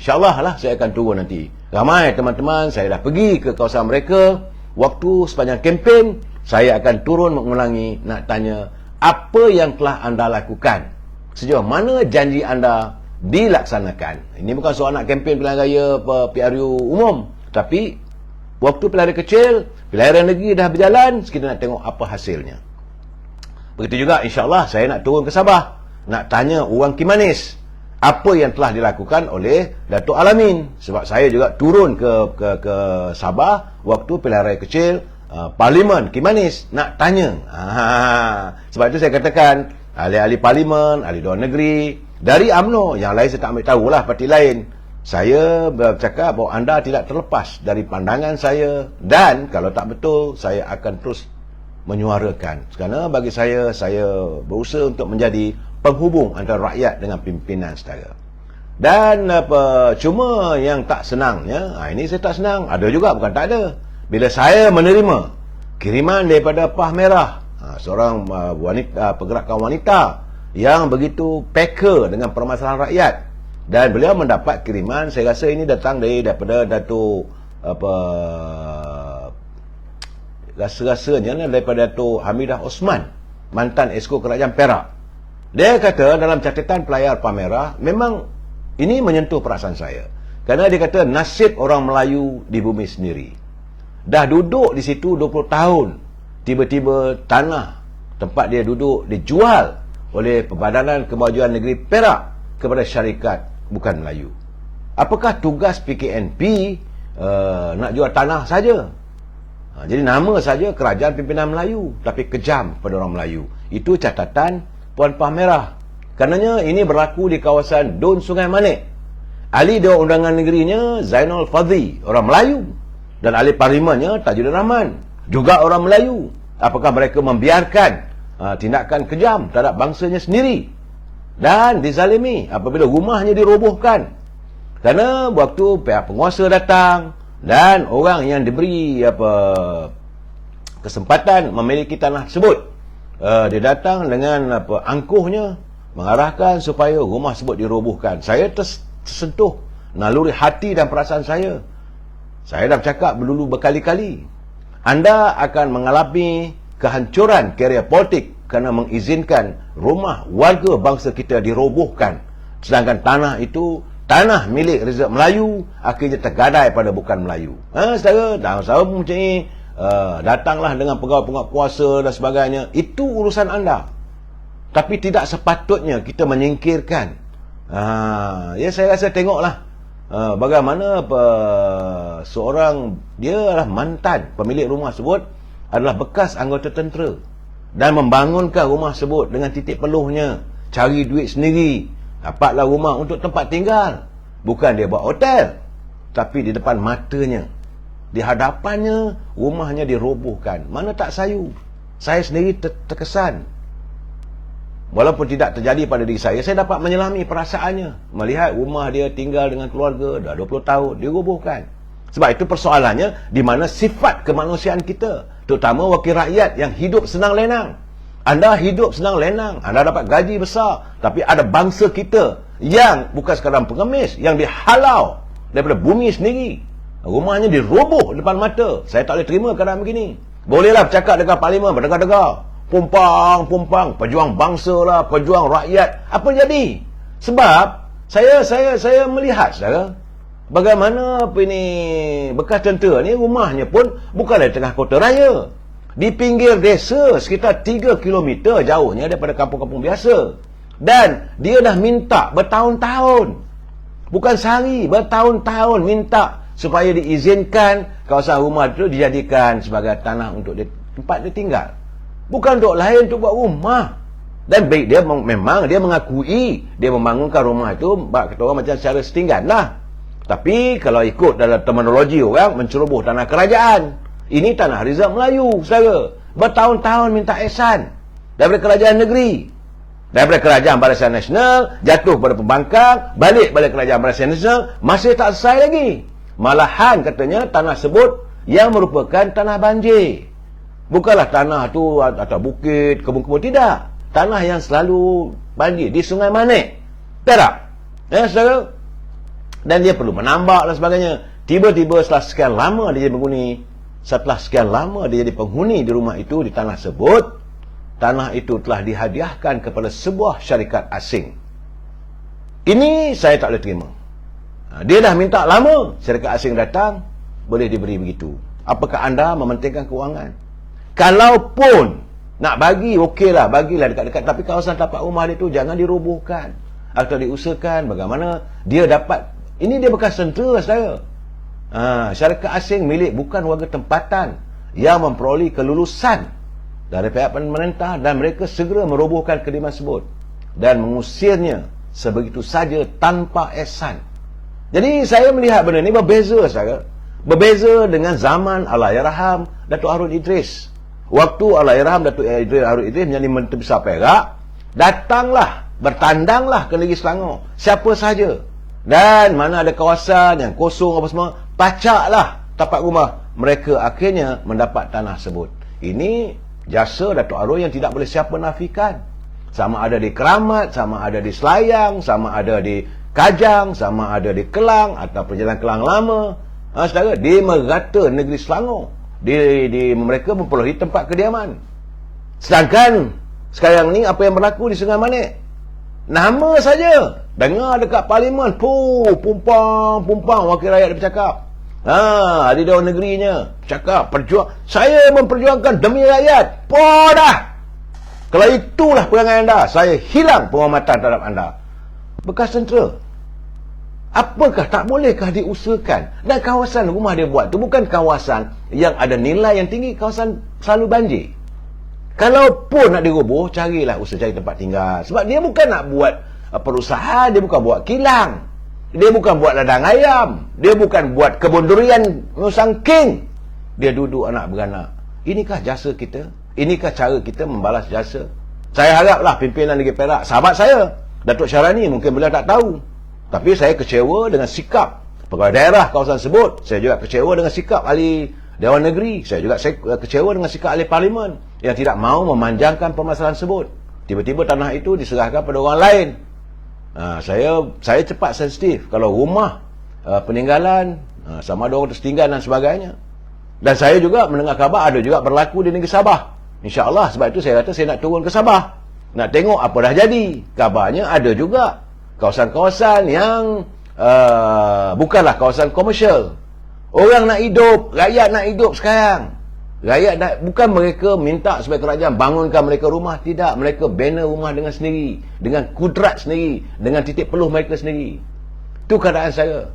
InsyaAllah lah saya akan turun nanti. Ramai teman-teman saya dah pergi ke kawasan mereka. Waktu sepanjang kempen saya akan turun mengulangi, nak tanya apa yang telah anda lakukan, sejauh mana janji anda dilaksanakan. Ini bukan soal nak kempen pilihan raya PRU umum, tapi waktu pilihan raya kecil, pilihan raya negeri dah berjalan, kita nak tengok apa hasilnya. Begitu juga insyaAllah saya nak turun ke Sabah, nak tanya orang Kimanis apa yang telah dilakukan oleh Datuk Alamin. Sebab saya juga turun ke Sabah waktu pilihan raya kecil Parlimen Kimanis, nak tanya. Sebab itu saya katakan ahli-ahli Parlimen, ahli Dewan Negeri dari UMNO, yang lain saya tak ambil tahulah parti lain. Saya bercakap bahawa anda tidak terlepas dari pandangan saya, dan kalau tak betul saya akan terus menyuarakan. Kerana bagi saya berusaha untuk menjadi penghubung antara rakyat dengan pimpinan saudara. Dan cuma yang tak senangnya, ini saya tak senang, ada juga bukan tak ada. Bila saya menerima kiriman daripada Pah Merah, seorang wanita, pergerakan wanita yang begitu peka dengan permasalahan rakyat, dan beliau mendapat kiriman, saya rasa ini datang daripada Datuk rasa-rasanya daripada Datuk Hamidah Osman, mantan Esko Kerajaan Perak. Dia kata dalam catatan pelayar Pah Merah, memang ini menyentuh perasaan saya, kerana dia kata nasib orang Melayu di bumi sendiri. Dah duduk di situ 20 tahun, tiba-tiba tanah tempat dia duduk dijual oleh Perbadanan Kemajuan Negeri Perak kepada syarikat bukan Melayu. Apakah tugas PKNP nak jual tanah saja? Jadi nama saja Kerajaan Pimpinan Melayu, tapi kejam pada orang Melayu. Itu catatan Puan Pah Merah. Karenanya ini berlaku di kawasan Dun Sungai Manik. Ahli Dewan Undangan Negerinya Zainal Fadhi, orang Melayu. Dan ahli parlimennya Tajuddin Rahman, juga orang Melayu. Apakah mereka membiarkan tindakan kejam terhadap bangsanya sendiri dan dizalimi apabila rumahnya dirobohkan? Kerana waktu pihak penguasa datang dan orang yang diberi kesempatan memiliki tanah tersebut, dia datang dengan angkuhnya mengarahkan supaya rumah tersebut dirobohkan. Saya tersentuh naluri hati dan perasaan saya. Saya dah bercakap dulu berkali-kali, anda akan mengalami kehancuran karier politik kerana mengizinkan rumah warga bangsa kita dirobohkan, sedangkan tanah itu tanah milik rezerv Melayu akhirnya tergadai pada bukan Melayu. Saudara, dah saya mempunyai datanglah dengan pegawai-pegawai kuasa dan sebagainya. Itu urusan anda. Tapi tidak sepatutnya kita menyingkirkan. Ya, saya rasa tengoklah bagaimana seorang, dia adalah mantan pemilik rumah tersebut, adalah bekas anggota tentera dan membangunkan rumah tersebut dengan titik peluhnya, cari duit sendiri, dapatlah rumah untuk tempat tinggal. Bukan dia buat hotel, tapi di depan matanya, di hadapannya, rumahnya dirobohkan. Mana tak sayu. Saya sendiri terkesan. Walaupun tidak terjadi pada diri saya dapat menyelami perasaannya. Melihat rumah dia tinggal dengan keluarga dah 20 tahun, dirobohkan. Sebab itu persoalannya di mana sifat kemanusiaan kita, terutama wakil rakyat yang hidup senang lenang. Anda hidup senang lenang, anda dapat gaji besar, tapi ada bangsa kita yang bukan sekadar pengemis, yang dihalau daripada bumi sendiri. Rumahnya diroboh depan mata. Saya tak boleh terima keadaan begini. Bolehlah bercakap dengan parlimen, berdegar-degar, pumpang, pejuang bangsa lah, pejuang rakyat. Apa jadi? Sebab saya melihat, saudara, bagaimana bekas tentera ni, rumahnya pun bukan di tengah kota raya, di pinggir desa sekitar 3 km jauhnya daripada kampung-kampung biasa. Dan dia dah minta bertahun-tahun, bukan sehari, bertahun-tahun minta supaya diizinkan kawasan rumah itu dijadikan sebagai tanah untuk tempat dia tinggal. Bukan untuk lain, untuk buat rumah. Dan baik dia memang dia mengakui dia membangunkan rumah itu, kata orang, macam secara setinggan lah. Tapi kalau ikut dalam terminologi orang, menceroboh tanah kerajaan. Ini tanah Rizal Melayu, saudara. Bertahun-tahun minta ihsan daripada kerajaan negeri, daripada kerajaan Barisan Nasional, jatuh pada pembangkang, balik pada kerajaan Barisan Nasional, masih tak selesai lagi. Malahan katanya tanah sebut yang merupakan tanah banjir. Bukanlah tanah tu atau bukit, kebun-kebun, tidak. Tanah yang selalu banjir di Sungai Manik. Tak? Ya, saudara? Dan dia perlu menambak dan sebagainya. Tiba-tiba setelah sekian lama dia jadi penghuni, di rumah itu, di tanah sebut, tanah itu telah dihadiahkan kepada sebuah syarikat asing. Ini saya tak boleh terima. Dia dah minta lama, syarikat asing datang, boleh diberi begitu. Apakah anda mementingkan kewangan? Kalaupun nak bagi, okeylah, bagilah dekat-dekat, tapi kawasan tapak rumah dia tu jangan dirobohkan atau diusahakan bagaimana dia dapat. Ini dia bekas tentera, saudara. Syarikat asing milik bukan warga tempatan yang memperoleh kelulusan dari pihak pemerintah, dan mereka segera merobohkan kediaman tersebut dan mengusirnya sebegitu saja tanpa ihsan. Jadi saya melihat benda ni berbeza, saudara. Berbeza dengan zaman Allahyarham Datuk Harun Idris. Waktu Allahyarham Datuk Harun Idris menjadi Menteri Besar Perak, datanglah, bertandanglah ke negeri Selangor siapa saja, dan mana ada kawasan yang kosong apa semua, pacaklah tapak rumah. Mereka akhirnya mendapat tanah tersebut. Ini jasa Datuk Harun yang tidak boleh siapa nafikan. Sama ada di Keramat, sama ada di Selayang, sama ada di Kajang, sama ada di Kelang atau Perjalanan Kelang Lama. Saudara, di merata negeri Selangor, mereka memperoleh tempat kediaman. Sedangkan sekarang ni apa yang berlaku di Sungai Manik, nama saja dengar dekat parlimen, pumpang wakil rakyat dia bercakap. Di dalam negerinya cakap saya memperjuangkan demi rakyat. Dah. Kalau itulah perangai anda, saya hilang penghormatan terhadap anda. Bekas tentera. Apakah tak bolehkah diusahakan? Dan kawasan rumah dia buat tu bukan kawasan yang ada nilai yang tinggi, kawasan selalu banjir. Kalaupun nak diroboh, carilah usaha cari tempat tinggal. Sebab dia bukan nak buat perusahaan, dia bukan buat kilang, dia bukan buat ladang ayam, dia bukan buat kebun durian Musang King. Dia duduk anak beranak. Inikah jasa kita? Inikah cara kita membalas jasa? Saya haraplah pimpinan Negeri Perak, sahabat saya Datuk Syarani, mungkin beliau tak tahu, tapi saya kecewa dengan sikap pegawai daerah kawasan tersebut. Saya juga kecewa dengan sikap ahli Dewan Negeri. Saya juga kecewa dengan sikap ahli parlimen yang tidak mahu memanjangkan permasalahan tersebut. Tiba-tiba tanah itu diserahkan pada orang lain. Saya cepat sensitif kalau rumah peninggalan, sama ada orang tertinggal dan sebagainya. Dan saya juga mendengar khabar ada juga berlaku di negeri Sabah. InsyaAllah, sebab itu saya kata saya nak turun ke Sabah, nak tengok apa dah jadi. Kabarnya ada juga kawasan-kawasan yang bukanlah kawasan komersial. Orang nak hidup, rakyat nak hidup sekarang. Rakyat bukan mereka minta supaya kerajaan bangunkan mereka rumah. Tidak. Mereka bina rumah dengan sendiri. Dengan kudrat sendiri. Dengan titik peluh mereka sendiri. Itu keadaan saya.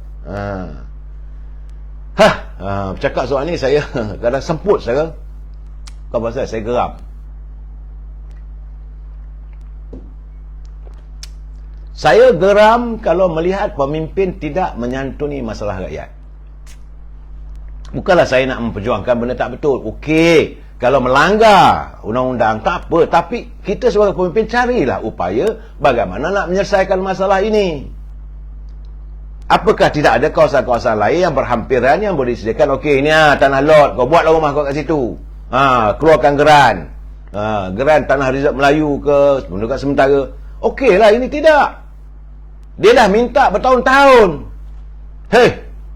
Bercakap soal ni saya kadang semput saya. Bukan pasal saya geram. Saya geram kalau melihat pemimpin tidak menyantuni masalah rakyat. Bukanlah saya nak memperjuangkan benda tak betul. Okey, kalau melanggar undang-undang tak apa. Tapi kita sebagai pemimpin carilah upaya bagaimana nak menyelesaikan masalah ini. Apakah tidak ada kawasan-kawasan lain yang berhampiran yang boleh disediakan? Okey, ni tanah lot, kau buatlah rumah kau kat situ. Keluarkan geran. Geran tanah Rizab Melayu ke, menunjukkan sementara. Okey lah, ini tidak. Dia dah minta bertahun-tahun.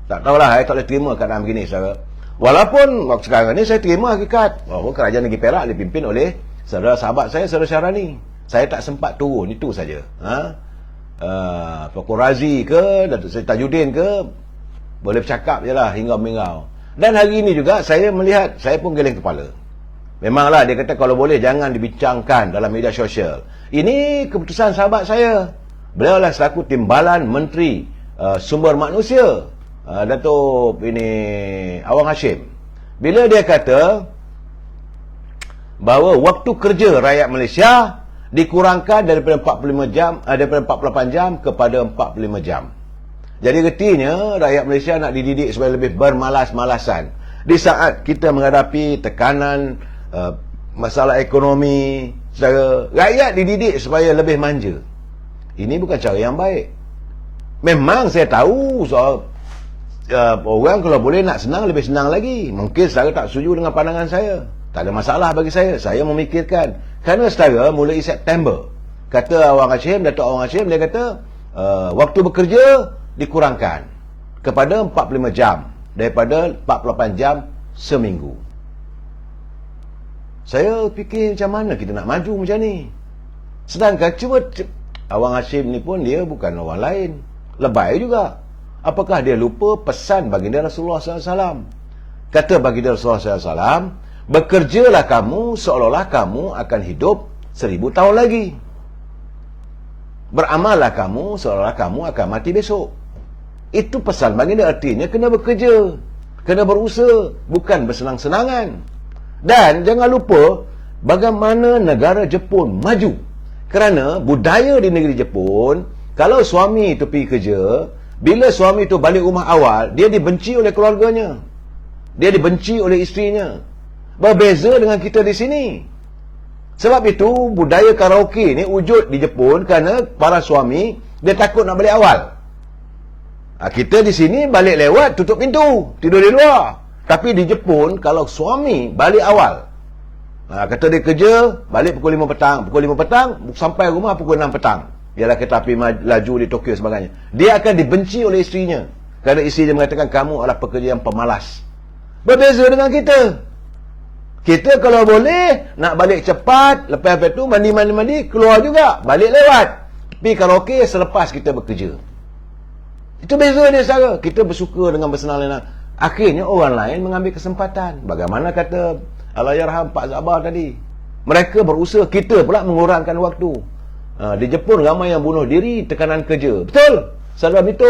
Tak tahulah, saya tak boleh terima keadaan begini, saudara. Walaupun waktu sekarang ni saya terima hakikat bahawa kerajaan negeri Perak dipimpin oleh saudara sahabat saya, saudara Syarani. Saya tak sempat turun, itu saja. Fakul Razi ke, Datuk Seri Tajuddin ke, boleh bercakap je lah hingga mingau. Dan hari ini juga saya melihat, saya pun geleng kepala. Memanglah dia kata kalau boleh jangan dibincangkan dalam media sosial. Ini keputusan sahabat saya. Beliau adalah selaku Timbalan Menteri Sumber Manusia, Datuk Awang Hashim. Bila dia kata bahawa waktu kerja rakyat Malaysia dikurangkan daripada 45 jam, daripada 48 jam kepada 45 jam. Jadi artinya rakyat Malaysia nak dididik supaya lebih bermalas-malasan. Di saat kita menghadapi tekanan masalah ekonomi, rakyat dididik supaya lebih manja. Ini bukan cara yang baik. Memang saya tahu soal orang kalau boleh nak senang, lebih senang lagi. Mungkin saudara tak setuju dengan pandangan saya. Tak ada masalah bagi saya. Saya memikirkan. Kerana saudara mulai September, kata Awang Hashim, Datuk Awang Hashim, dia kata waktu bekerja dikurangkan kepada 45 jam daripada 48 jam seminggu. Saya fikir macam mana kita nak maju macam ni. Sedangkan cuba Awang Hashim ni pun dia bukan orang lain. Lebay juga. Apakah dia lupa pesan baginda Rasulullah SAW? Kata baginda Rasulullah SAW, bekerjalah kamu seolah-olah kamu akan hidup 1000 tahun lagi. Beramallah kamu seolah-olah kamu akan mati besok. Itu pesan baginda, artinya kena bekerja, kena berusaha, bukan bersenang-senangan. Dan jangan lupa bagaimana negara Jepun maju. Kerana budaya di negeri Jepun, kalau suami itu pergi kerja, bila suami itu balik rumah awal, dia dibenci oleh keluarganya. Dia dibenci oleh isterinya. Berbeza dengan kita di sini. Sebab itu budaya karaoke ni wujud di Jepun kerana para suami dia takut nak balik awal. Kita di sini balik lewat, tutup pintu, tidur di luar. Tapi di Jepun kalau suami balik awal, kata dia kerja, balik pukul 5 petang. Pukul 5 petang, sampai rumah pukul 6 petang. Ialah kereta api laju di Tokyo sebagainya. Dia akan dibenci oleh isterinya. Kerana isteri dia mengatakan, kamu adalah pekerja yang pemalas. Berbeza dengan kita. Kita kalau boleh, nak balik cepat, lepas itu mandi, keluar juga. Balik lewat. Tapi karaoke selepas kita bekerja. Itu beza dia saudara. Kita bersuka dengan bersenang-senang. Akhirnya orang lain mengambil kesempatan. Bagaimana kata Allahyarham Pak Zabar tadi, mereka berusaha, kita pula mengurangkan waktu. Di Jepun ramai yang bunuh diri, tekanan kerja. Betul? Saudara Bito.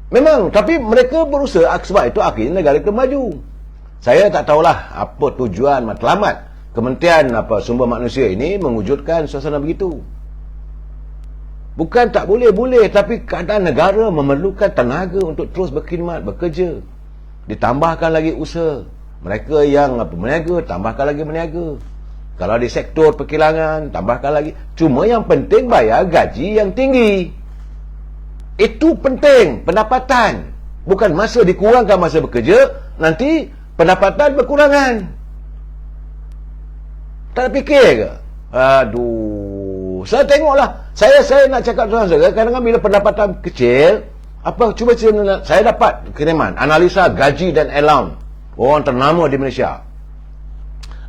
Memang, tapi mereka berusaha. Sebab itu akhirnya negara kita maju. Saya tak tahulah apa tujuan matlamat Kementerian Sumber Manusia ini mewujudkan suasana begitu. Bukan tak boleh, tapi keadaan negara memerlukan tenaga untuk terus berkhidmat, bekerja. Ditambahkan lagi usaha. Mereka yang meniaga, tambahkan lagi meniaga. Kalau di sektor perkilangan, tambahkan lagi. Cuma yang penting bayar gaji yang tinggi. Itu penting, pendapatan. Bukan masa dikurangkan masa bekerja, nanti pendapatan berkurangan. Tak fikir ke? Aduh, saya tengoklah. Saya nak cakap dengan saudara, kadang-kadang bila pendapatan kecil, cuba saya dapat kiriman analisa gaji dan allowance orang ternama di Malaysia.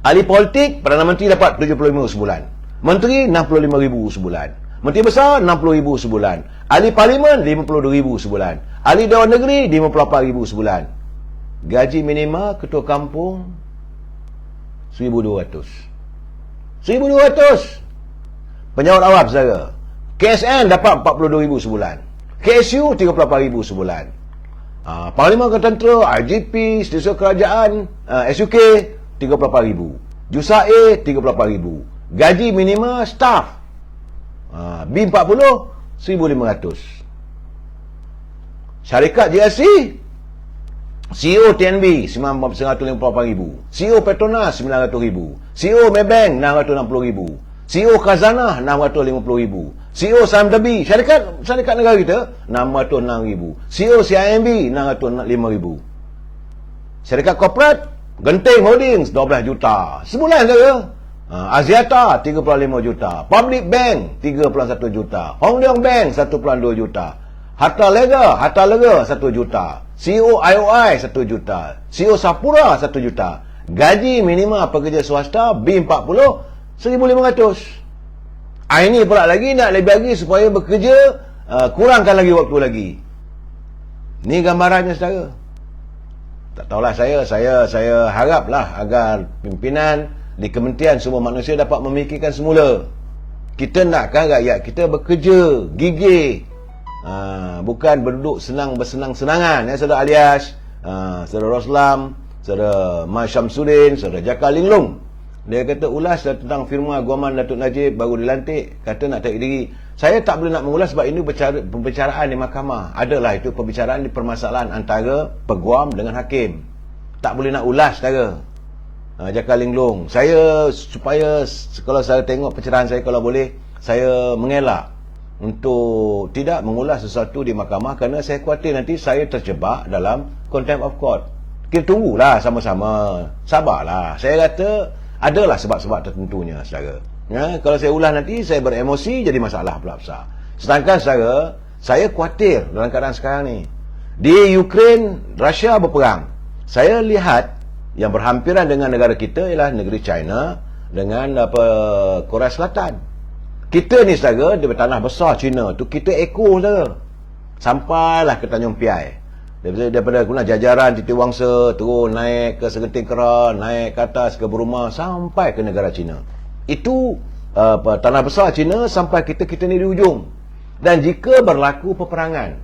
Ahli politik, Perdana Menteri dapat 75 sebulan. Menteri 65,000 sebulan. Menteri besar 60,000 sebulan. Ahli parlimen 52,000 sebulan. Ahli Dewan Negeri 58,000 sebulan. gaji minima ketua kampung 1,200. 1,200. Penyawat awam saudara. KSN dapat 42,000 sebulan. KSU 38,000 sebulan. Panglima Angkatan Tentera, IGP, Setiausaha Kerajaan, SUK 38,000. JUSA-A 38,000. Gaji minima staff B40 1,500. Syarikat GSC, CEO TNB 954,000, CEO Petronas 900,000, CEO Maybank 660,000, CEO Khazanah 650,000, CEO Saham Tebi, syarikat negara kita 606,000, CEO CIMB 605,000. Syarikat korporat Genting Holdings 12 juta sebulan saja. Axiata 35 juta, Public Bank 3.1 juta, Hong Leong Bank 1.2 juta, Harta Lega 1 juta, CEO IOI 1 juta, CEO Sapura 1 juta. Gaji minima pekerja swasta B40 1,500. Ini pula lagi nak lebih lagi supaya bekerja, kurangkan lagi waktu lagi. Ni gambarannya saudara. Tak tahulah, saya haraplah agar pimpinan di kementerian semua manusia dapat memikirkan semula. Kita nakkan rakyat kita bekerja gigih, bukan berduduk bersenang-senangan, ya saudara Alias, saudara Roslam, saudara Mas Syamsuddin, saudara Jaka Linglung. Dia kata ulas tentang firma guaman Datuk Najib baru dilantik, kata nak tarik diri. Saya tak boleh nak mengulas sebab ini pembicaraan di mahkamah. Adalah itu pembicaraan di permasalahan antara peguam dengan hakim. Tak boleh nak ulas saudara. Jaka Linglung, saya supaya kalau saya tengok pencerahan saya, kalau boleh saya mengelak untuk tidak mengulas sesuatu di mahkamah kerana saya khawatir nanti saya terjebak dalam contempt of court. Kita tunggulah sama-sama, sabarlah. Saya kata adalah sebab-sebab tertentunya saudara. Ya, kalau saya ulas nanti saya beremosi, jadi masalah pula besar. Sedangkan saudara, saya khawatir dalam keadaan sekarang ni. Di Ukraine, Rusia berperang. Saya lihat yang berhampiran dengan negara kita ialah negeri China dengan Korea Selatan. Kita ni saudara, di tanah besar China tu, kita ekor saudara. Sampailah ke Tanjung Piai. Daripada guna jajaran Titiwangsa terus naik ke Segenting Kera, naik ke atas ke Burma sampai ke negara China. Itu tanah besar China sampai kita ni di ujung. Dan jika berlaku peperangan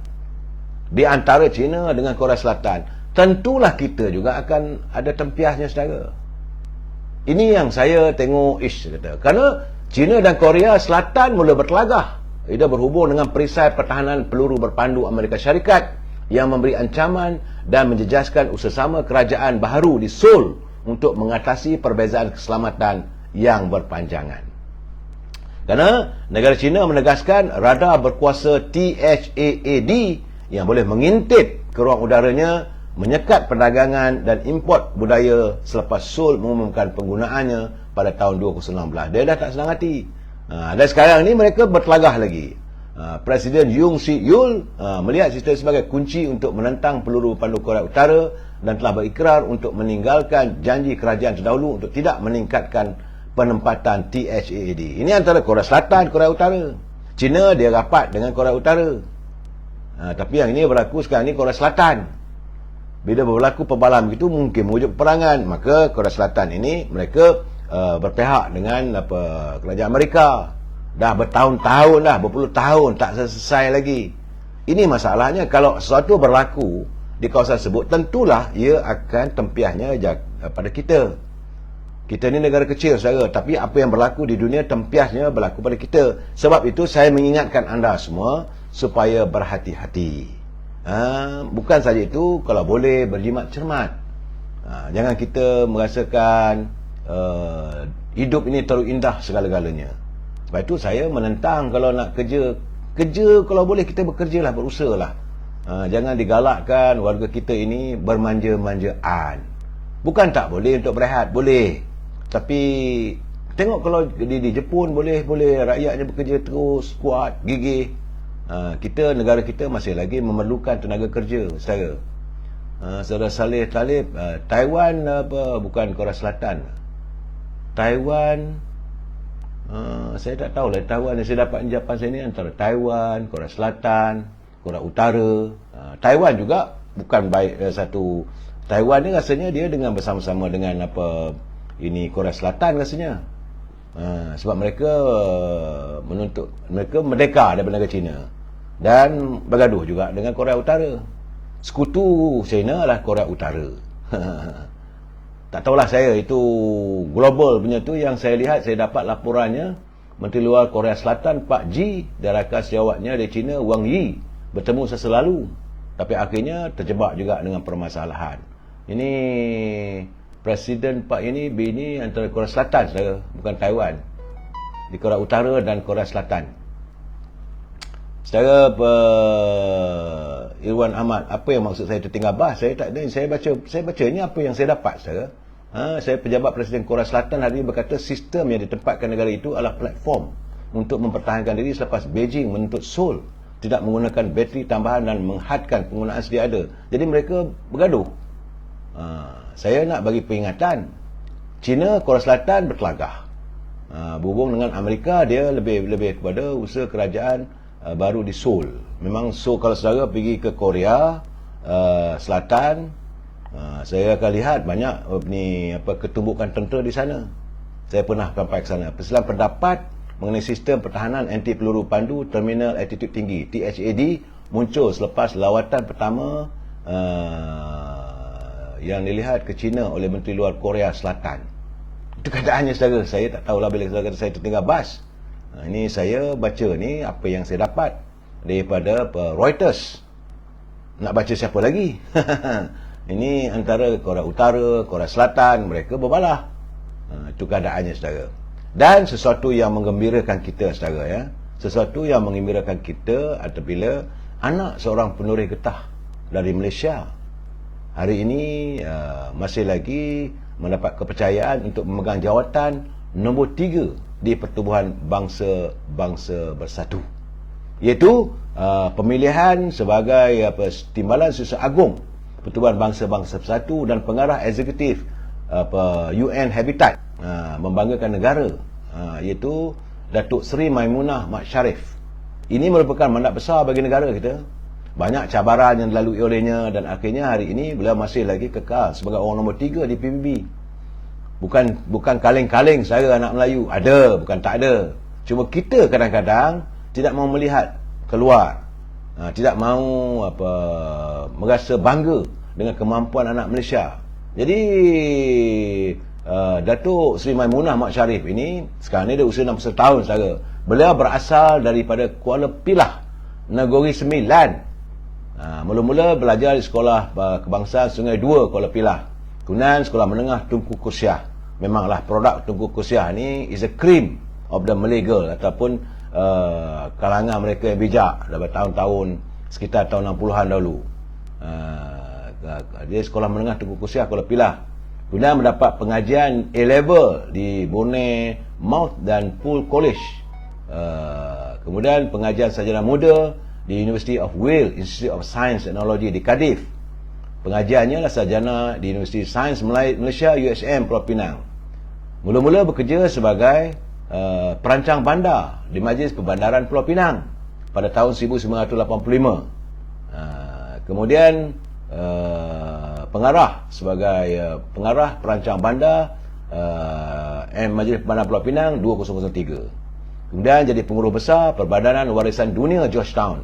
di antara China dengan Korea Selatan, tentulah kita juga akan ada tempiasnya saudara. Ini yang saya tengok kata. Kerana China dan Korea Selatan mula bertelagah. Ia berhubung dengan perisai pertahanan peluru berpandu Amerika Syarikat yang memberi ancaman dan menjejaskan usaha kerajaan baharu di Seoul untuk mengatasi perbezaan keselamatan yang berpanjangan. Kerana negara China menegaskan radar berkuasa THAAD yang boleh mengintip ke ruang udaranya menyekat perdagangan dan import budaya selepas Seoul mengumumkan penggunaannya pada tahun 2019. Dia dah tak senang hati. Dan sekarang ni mereka bertelagah lagi. Presiden Yoon Suk Yeol melihat sistem sebagai kunci untuk menentang peluru pandu Korea Utara dan telah berikrar untuk meninggalkan janji kerajaan terdahulu untuk tidak meningkatkan penempatan THAAD. Ini antara Korea Selatan, Korea Utara. China dia rapat dengan Korea Utara. Tapi yang ini berlaku sekarang ni Korea Selatan. Bila berlaku pebalam begitu mungkin mewujud peperangan, maka Korea Selatan ini mereka berpihak dengan kerajaan Amerika. Dah bertahun-tahun dah, berpuluh tahun tak selesai lagi. Ini masalahnya, kalau sesuatu berlaku di kawasan tersebut, tentulah ia akan tempiasnya pada kita. Kita ni negara kecil saudara, tapi apa yang berlaku di dunia tempiasnya berlaku pada kita. Sebab itu saya mengingatkan anda semua supaya berhati-hati. Bukan saja itu, kalau boleh berjimat cermat. Jangan kita merasakan hidup ini terlalu indah segala-galanya. Sebab itu saya menentang kalau nak kerja kalau boleh kita bekerjalah, berusahalah. Jangan digalakkan warga kita ini bermanja-manjaan. Bukan tak boleh untuk berehat, boleh. Tapi tengok kalau di Jepun boleh rakyatnya bekerja terus, kuat, gigih. Negara kita masih lagi memerlukan tenaga kerja, saudara. Saudara Saleh Talib, Taiwan bukan Korea Selatan. Taiwan, saya tak tahu lah. Taiwan yang saya dapat jawapan saya ni antara Taiwan, Korea Selatan, Korea Utara. Taiwan juga bukan baik satu Taiwan ni rasanya dia dengan bersama-sama dengan ini Korea Selatan rasanya. Sebab mereka menuntut, mereka merdeka daripada negara China dan bergaduh juga dengan Korea Utara. Sekutu China adalah Korea Utara. Tak tahulah saya, itu global punya tu yang saya lihat. Saya dapat laporannya Menteri Luar Korea Selatan Pak Ji dan rakan sejawatnya dari China Wang Yi bertemu selalu, tapi akhirnya terjebak juga dengan permasalahan. Ini Presiden Pak ini bini antara Korea Selatan saudara, bukan Taiwan. Di Korea Utara dan Korea Selatan. Saudara Irwan Ahmad, apa yang maksud saya tertinggal bas? Saya tak ada, saya baca ini apa yang saya dapat saudara. Saya pejabat Presiden Korea Selatan hari ini berkata sistem yang ditempatkan negara itu adalah platform untuk mempertahankan diri selepas Beijing menuntut Seoul tidak menggunakan bateri tambahan dan menghadkan penggunaan sedia ada. Jadi mereka bergaduh. Saya nak bagi peringatan, China, Korea Selatan berkelagah. Berhubung dengan Amerika, dia lebih kepada usaha kerajaan baru di Seoul. Memang Seoul, kalau saudara pergi ke Korea Selatan, saya akan lihat banyak ketumbukan tentera di sana. Saya pernah sampai ke sana. Persilahan pendapat mengenai sistem pertahanan anti peluru pandu terminal altitude tinggi THAD muncul selepas lawatan pertama yang dilihat ke China oleh Menteri Luar Korea Selatan. Itu keadaannya saudara. Saya tak tahulah bila saudara kata saya tertinggal bas. Ini saya baca ni apa yang saya dapat daripada Reuters. Nak baca siapa lagi? Ini antara Korea Utara, Korea Selatan, mereka berbalah. Itu keadaannya saudara. Dan sesuatu yang menggembirakan kita saudara ya. Sesuatu yang menggembirakan kita apabila anak seorang penuris getah dari Malaysia hari ini masih lagi mendapat kepercayaan untuk memegang jawatan nombor 3 di Pertubuhan Bangsa Bersatu, iaitu pemilihan sebagai Timbalan Setiausaha Agung Pertubuhan Bangsa Bersatu dan pengarah eksekutif UN Habitat, membanggakan negara, iaitu Datuk Seri Maimunah Mat Syarif. Ini merupakan mandat besar bagi negara kita. Banyak cabaran yang dilalui olehnya dan akhirnya hari ini beliau masih lagi kekal sebagai orang nombor 3 di PBB. Bukan kaleng-kaleng saya anak Melayu. Ada, bukan tak ada. Cuma kita kadang-kadang tidak mahu melihat keluar. Tidak mahu merasa bangga dengan kemampuan anak Malaysia. Jadi Datuk Seri Maimunah Mat Syarif ini sekarang ni dia usia 61 tahun saudara. Beliau berasal daripada Kuala Pilah, Negeri Sembilan. Mula-mula belajar di Sekolah Kebangsaan Sungai Dua, Kuala Pilah. Kemudian Sekolah Menengah Tunku Kursiah. Memanglah produk Tunku Kursiah ni is a cream of the Malay girl ataupun kalangan mereka yang bijak daripada tahun-tahun sekitar tahun 60-an dahulu. Dia Sekolah Menengah Tunku Kursiah, Kuala Pilah. Kemudian mendapat pengajian A-level di Bournemouth dan Poole College. Kemudian pengajian sarjana muda di University of Wales Institute of Science and Technology di Cardiff. Pengajiannya adalah sarjana di Universiti Sains Malaysia USM Pulau Pinang. Mula-mula bekerja sebagai perancang bandar di Majlis Perbandaran Pulau Pinang pada tahun 1985. Kemudian pengarah sebagai pengarah perancang bandar Majlis Perbandaran Pulau Pinang 2003. Kemudian jadi pengurus besar Perbadanan Warisan Dunia Georgetown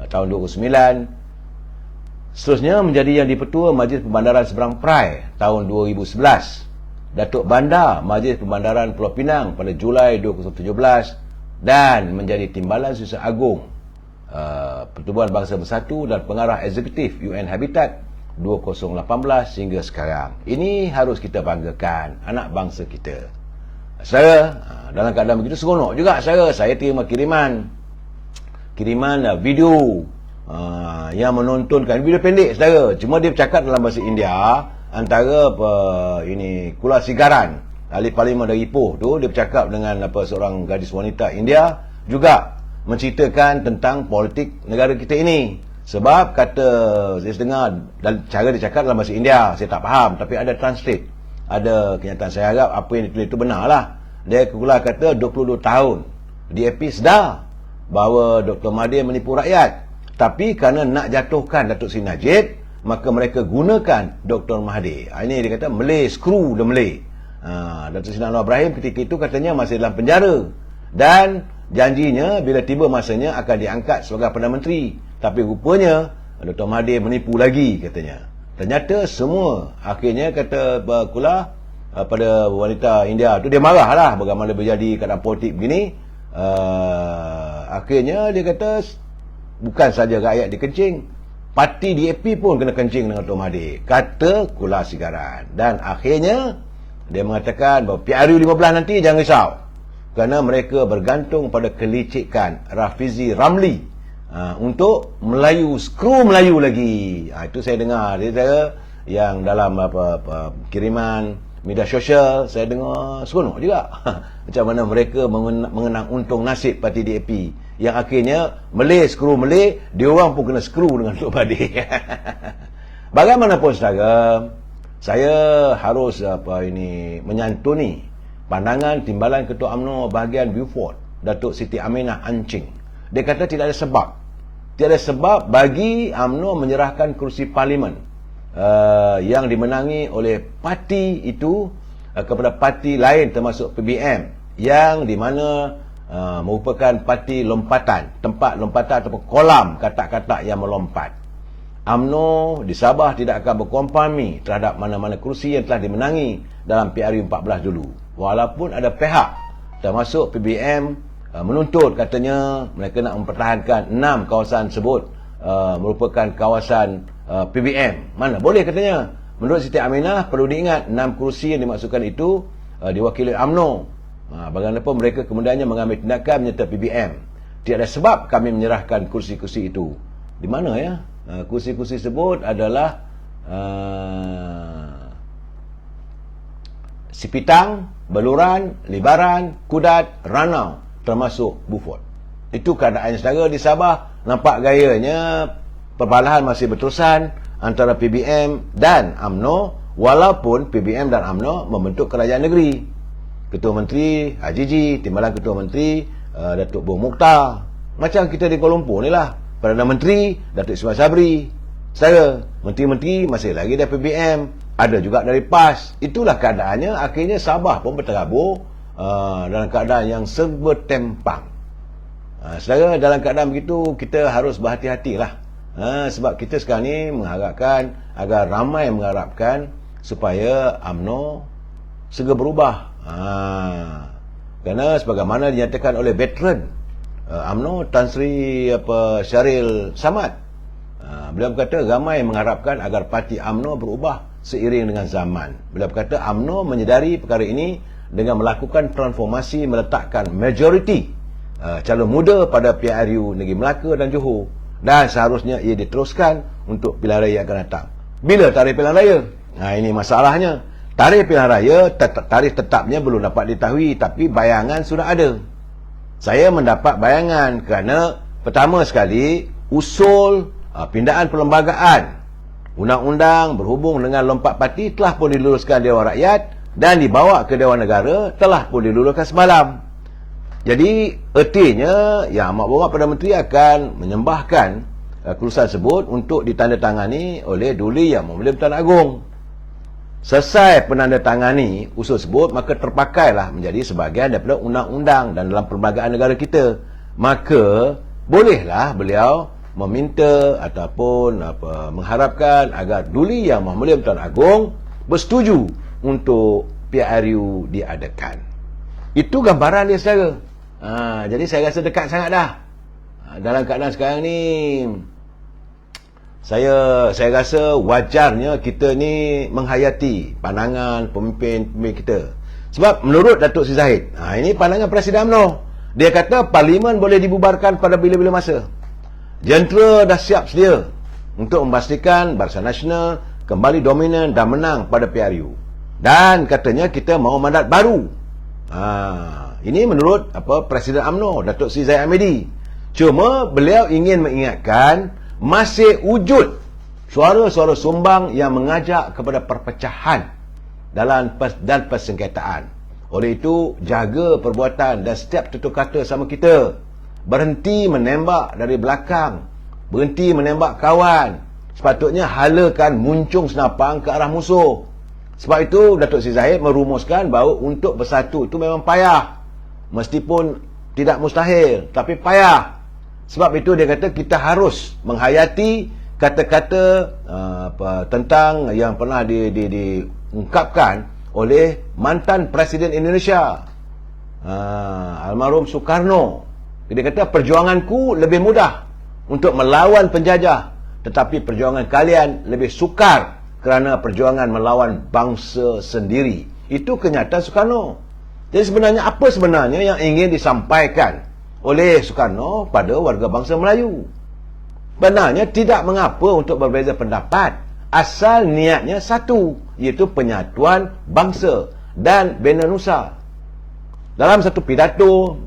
tahun 2009. Seterusnya menjadi yang dipertua Majlis Perbandaran Seberang Perai tahun 2011. Datuk Bandar Majlis Perbandaran Pulau Pinang pada Julai 2017 dan menjadi Timbalan Setiausaha Agung Pertubuhan Bangsa Bersatu dan pengarah eksekutif UN Habitat 2018 hingga sekarang. Ini harus kita banggakan anak bangsa kita. Saya dalam keadaan begitu seronok juga saya terima kiriman video yang menontonkan video pendek saudara. Cuma dia bercakap dalam bahasa India antara ini Kula Sigaran, ahli parlimen dari Ipoh tu, dia bercakap dengan seorang gadis wanita India juga menceritakan tentang politik negara kita ini. Sebab kata saya dengar dan cara dia cakap dalam bahasa India saya tak faham, tapi ada translate, ada kenyataan. Saya harap apa yang ditulis itu benar lah. Dia kata 22 tahun DAP sedar bahawa Dr. Mahathir menipu rakyat, tapi kerana nak jatuhkan Datuk Seri Najib, maka mereka gunakan Dr. Mahathir. Ini dia kata Malay screw the Malay. Datuk Seri Anwar Ibrahim ketika itu katanya masih dalam penjara, dan janjinya bila tiba masanya akan diangkat sebagai Perdana Menteri. Tapi rupanya Dr. Mahathir menipu lagi katanya. Ternyata semua akhirnya kata Kula pada wanita India tu, dia marah lah bagaimana berjadi keadaan politik begini. Akhirnya dia kata bukan saja rakyat dikencing, parti DAP pun kena kencing dengan Dr. Mahathir, kata Kula Sigaran. Dan akhirnya dia mengatakan bahawa PRU 15 nanti jangan risau, kerana mereka bergantung pada kelicikan Rafizi Ramli untuk Melayu, skru Melayu lagi. Itu saya dengar dia yang dalam kiriman media sosial, saya dengar seronok juga. Macam mana mereka mengenang untung nasib parti DAP, yang akhirnya Malay skru Malay, dia orang pun kena skru dengan Dr. Mahathir. Bagaimanapun saudara, saya harus menyantuni pandangan Timbalan Ketua UMNO bahagian Beaufort, Datuk Siti Aminah Ancing. Dia kata tidak ada sebab bagi UMNO menyerahkan kursi parlimen yang dimenangi oleh parti itu kepada parti lain, termasuk PBM, yang di mana merupakan parti lompatan, tempat lompatan ataupun kolam kata-kata yang melompat. UMNO di Sabah tidak akan berkompromi terhadap mana-mana kursi yang telah dimenangi dalam PRU 14 dulu. Walaupun ada pihak termasuk PBM menuntut, katanya mereka nak mempertahankan 6 kawasan tersebut merupakan kawasan PBM. Mana boleh katanya. Menurut Siti Aminah, perlu diingat 6 kursi yang dimaksudkan itu diwakili UMNO. Bagaimanapun mereka kemudiannya mengambil tindakan menyertai PBM. Tiada sebab kami menyerahkan kursi-kursi itu. Di mana ya? Kursi-kursi tersebut adalah Sipitang, Beluran, Libaran, Kudat, Ranau, termasuk Beaufort. Itu keadaan saudara di Sabah. Nampak gayanya perbalahan masih berterusan antara PBM dan UMNO, walaupun PBM dan UMNO membentuk kerajaan negeri. Ketua Menteri Haji Ji, Timbalan Ketua Menteri Datuk Boh Mokhtar. Macam kita di Kuala Lumpur ni lah, Perdana Menteri Datuk Ismail Sabri. Saya, menteri-menteri masih lagi dari PBM, ada juga dari PAS. Itulah keadaannya. Akhirnya Sabah pun berterabur dalam keadaan yang serba tempang. Saudara, dalam keadaan begitu kita harus berhati-hatilah. Sebab kita sekarang ni mengharapkan, agar ramai mengharapkan supaya UMNO segera berubah. Kerana sebagaimana dinyatakan oleh veteran UMNO Tan Sri Syaril Samad, beliau berkata ramai mengharapkan agar parti UMNO berubah seiring dengan zaman. Beliau berkata UMNO menyedari perkara ini dengan melakukan transformasi, meletakkan majoriti calon muda pada PRU Negeri Melaka dan Johor, dan seharusnya ia diteruskan untuk pilihan raya akan datang. Bila tarikh pilihan raya? Ini masalahnya. Tarikh pilihan raya, tarikh tetapnya belum dapat diketahui, tapi bayangan sudah ada. Saya mendapat bayangan kerana pertama sekali usul pindaan perlembagaan undang-undang berhubung dengan lompat parti telah pun diluluskan Dewan Rakyat dan dibawa ke Dewan Negara, telah pun diluluskan semalam. Jadi ertinya Yang Amat Berhormat Perdana Menteri akan menyembahkan kelulusan tersebut untuk ditandatangani oleh Duli Yang Mulia Pertuan Agong. Selesai penandatangani usul tersebut, maka terpakailah menjadi sebahagian daripada undang-undang dan dalam perlembagaan negara kita. Maka bolehlah beliau meminta ataupun mengharapkan agar Duli Yang Mulia Pertuan Agong bersetuju untuk PRU diadakan. Itu gambaran dia saudara. Jadi saya rasa dekat sangat dah. Dalam keadaan sekarang ni, saya rasa wajarnya kita ni menghayati pandangan pemimpin-pemimpin kita. Sebab menurut Datuk Seri Zahid, ini pandangan Presiden UMNO. Dia kata parlimen boleh dibubarkan pada bila-bila masa. Jentera dah siap sedia untuk memastikan Barisan Nasional kembali dominan dan menang pada PRU. Dan katanya kita mahu mandat baru. Ini menurut Presiden UMNO, Datuk Seri Zahid Hamidi. Cuma beliau ingin mengingatkan masih wujud suara-suara sumbang yang mengajak kepada perpecahan dan persengketaan. Oleh itu, jaga perbuatan dan setiap tutur kata sama kita. Berhenti menembak dari belakang, berhenti menembak kawan, Sepatutnya halakan muncung senapang ke arah musuh. Sebab itu Datuk Seri Zahid merumuskan bahawa untuk bersatu itu memang payah. Meskipun tidak mustahil, tapi payah. Sebab itu dia kata kita harus menghayati kata-kata tentang yang pernah diungkapkan oleh mantan Presiden Indonesia, almarhum Soekarno. Dia kata perjuanganku lebih mudah untuk melawan penjajah, tetapi perjuangan kalian lebih sukar kerana perjuangan melawan bangsa sendiri. Itu kenyataan Soekarno. Jadi sebenarnya apa sebenarnya yang ingin disampaikan oleh Soekarno pada warga bangsa Melayu? Sebenarnya tidak mengapa untuk berbeza pendapat, asal niatnya satu, iaitu penyatuan bangsa dan bina nusa. Dalam satu pidato,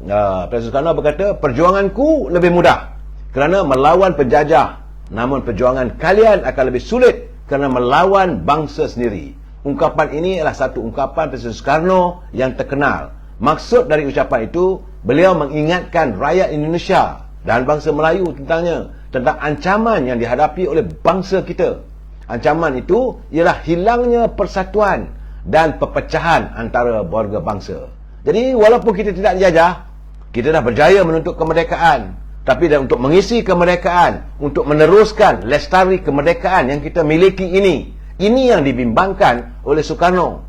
Presiden Soekarno berkata, perjuanganku lebih mudah kerana melawan penjajah, namun perjuangan kalian akan lebih sulit kerana melawan bangsa sendiri. Ungkapan ini adalah satu ungkapan Presiden Soekarno yang terkenal. Maksud dari ucapan itu, beliau mengingatkan rakyat Indonesia dan bangsa Melayu tentang ancaman yang dihadapi oleh bangsa kita. Ancaman itu ialah hilangnya persatuan dan perpecahan antara warga bangsa. Jadi walaupun kita tidak dijajah, kita dah berjaya menuntut kemerdekaan. Tapi untuk mengisi kemerdekaan, untuk meneruskan lestari kemerdekaan yang kita miliki ini yang dibimbangkan oleh Soekarno.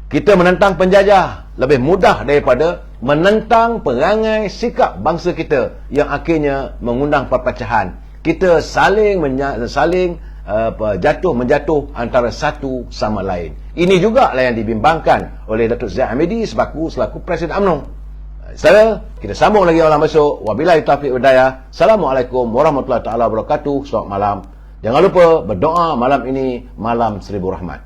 Kita menentang penjajah lebih mudah daripada menentang perangai sikap bangsa kita yang akhirnya mengundang perpecahan. Kita saling menjatuh antara satu sama lain. Ini juga lah yang dibimbangkan oleh Datuk Zahid Hamidi selaku Presiden UMNO. Saudara, kita sambung lagi malam besok. Wabillahi taufiq wal hidayah. Assalamualaikum warahmatullahi taala wabarakatuh. Selamat malam. Jangan lupa berdoa malam ini malam 1000 rahmat.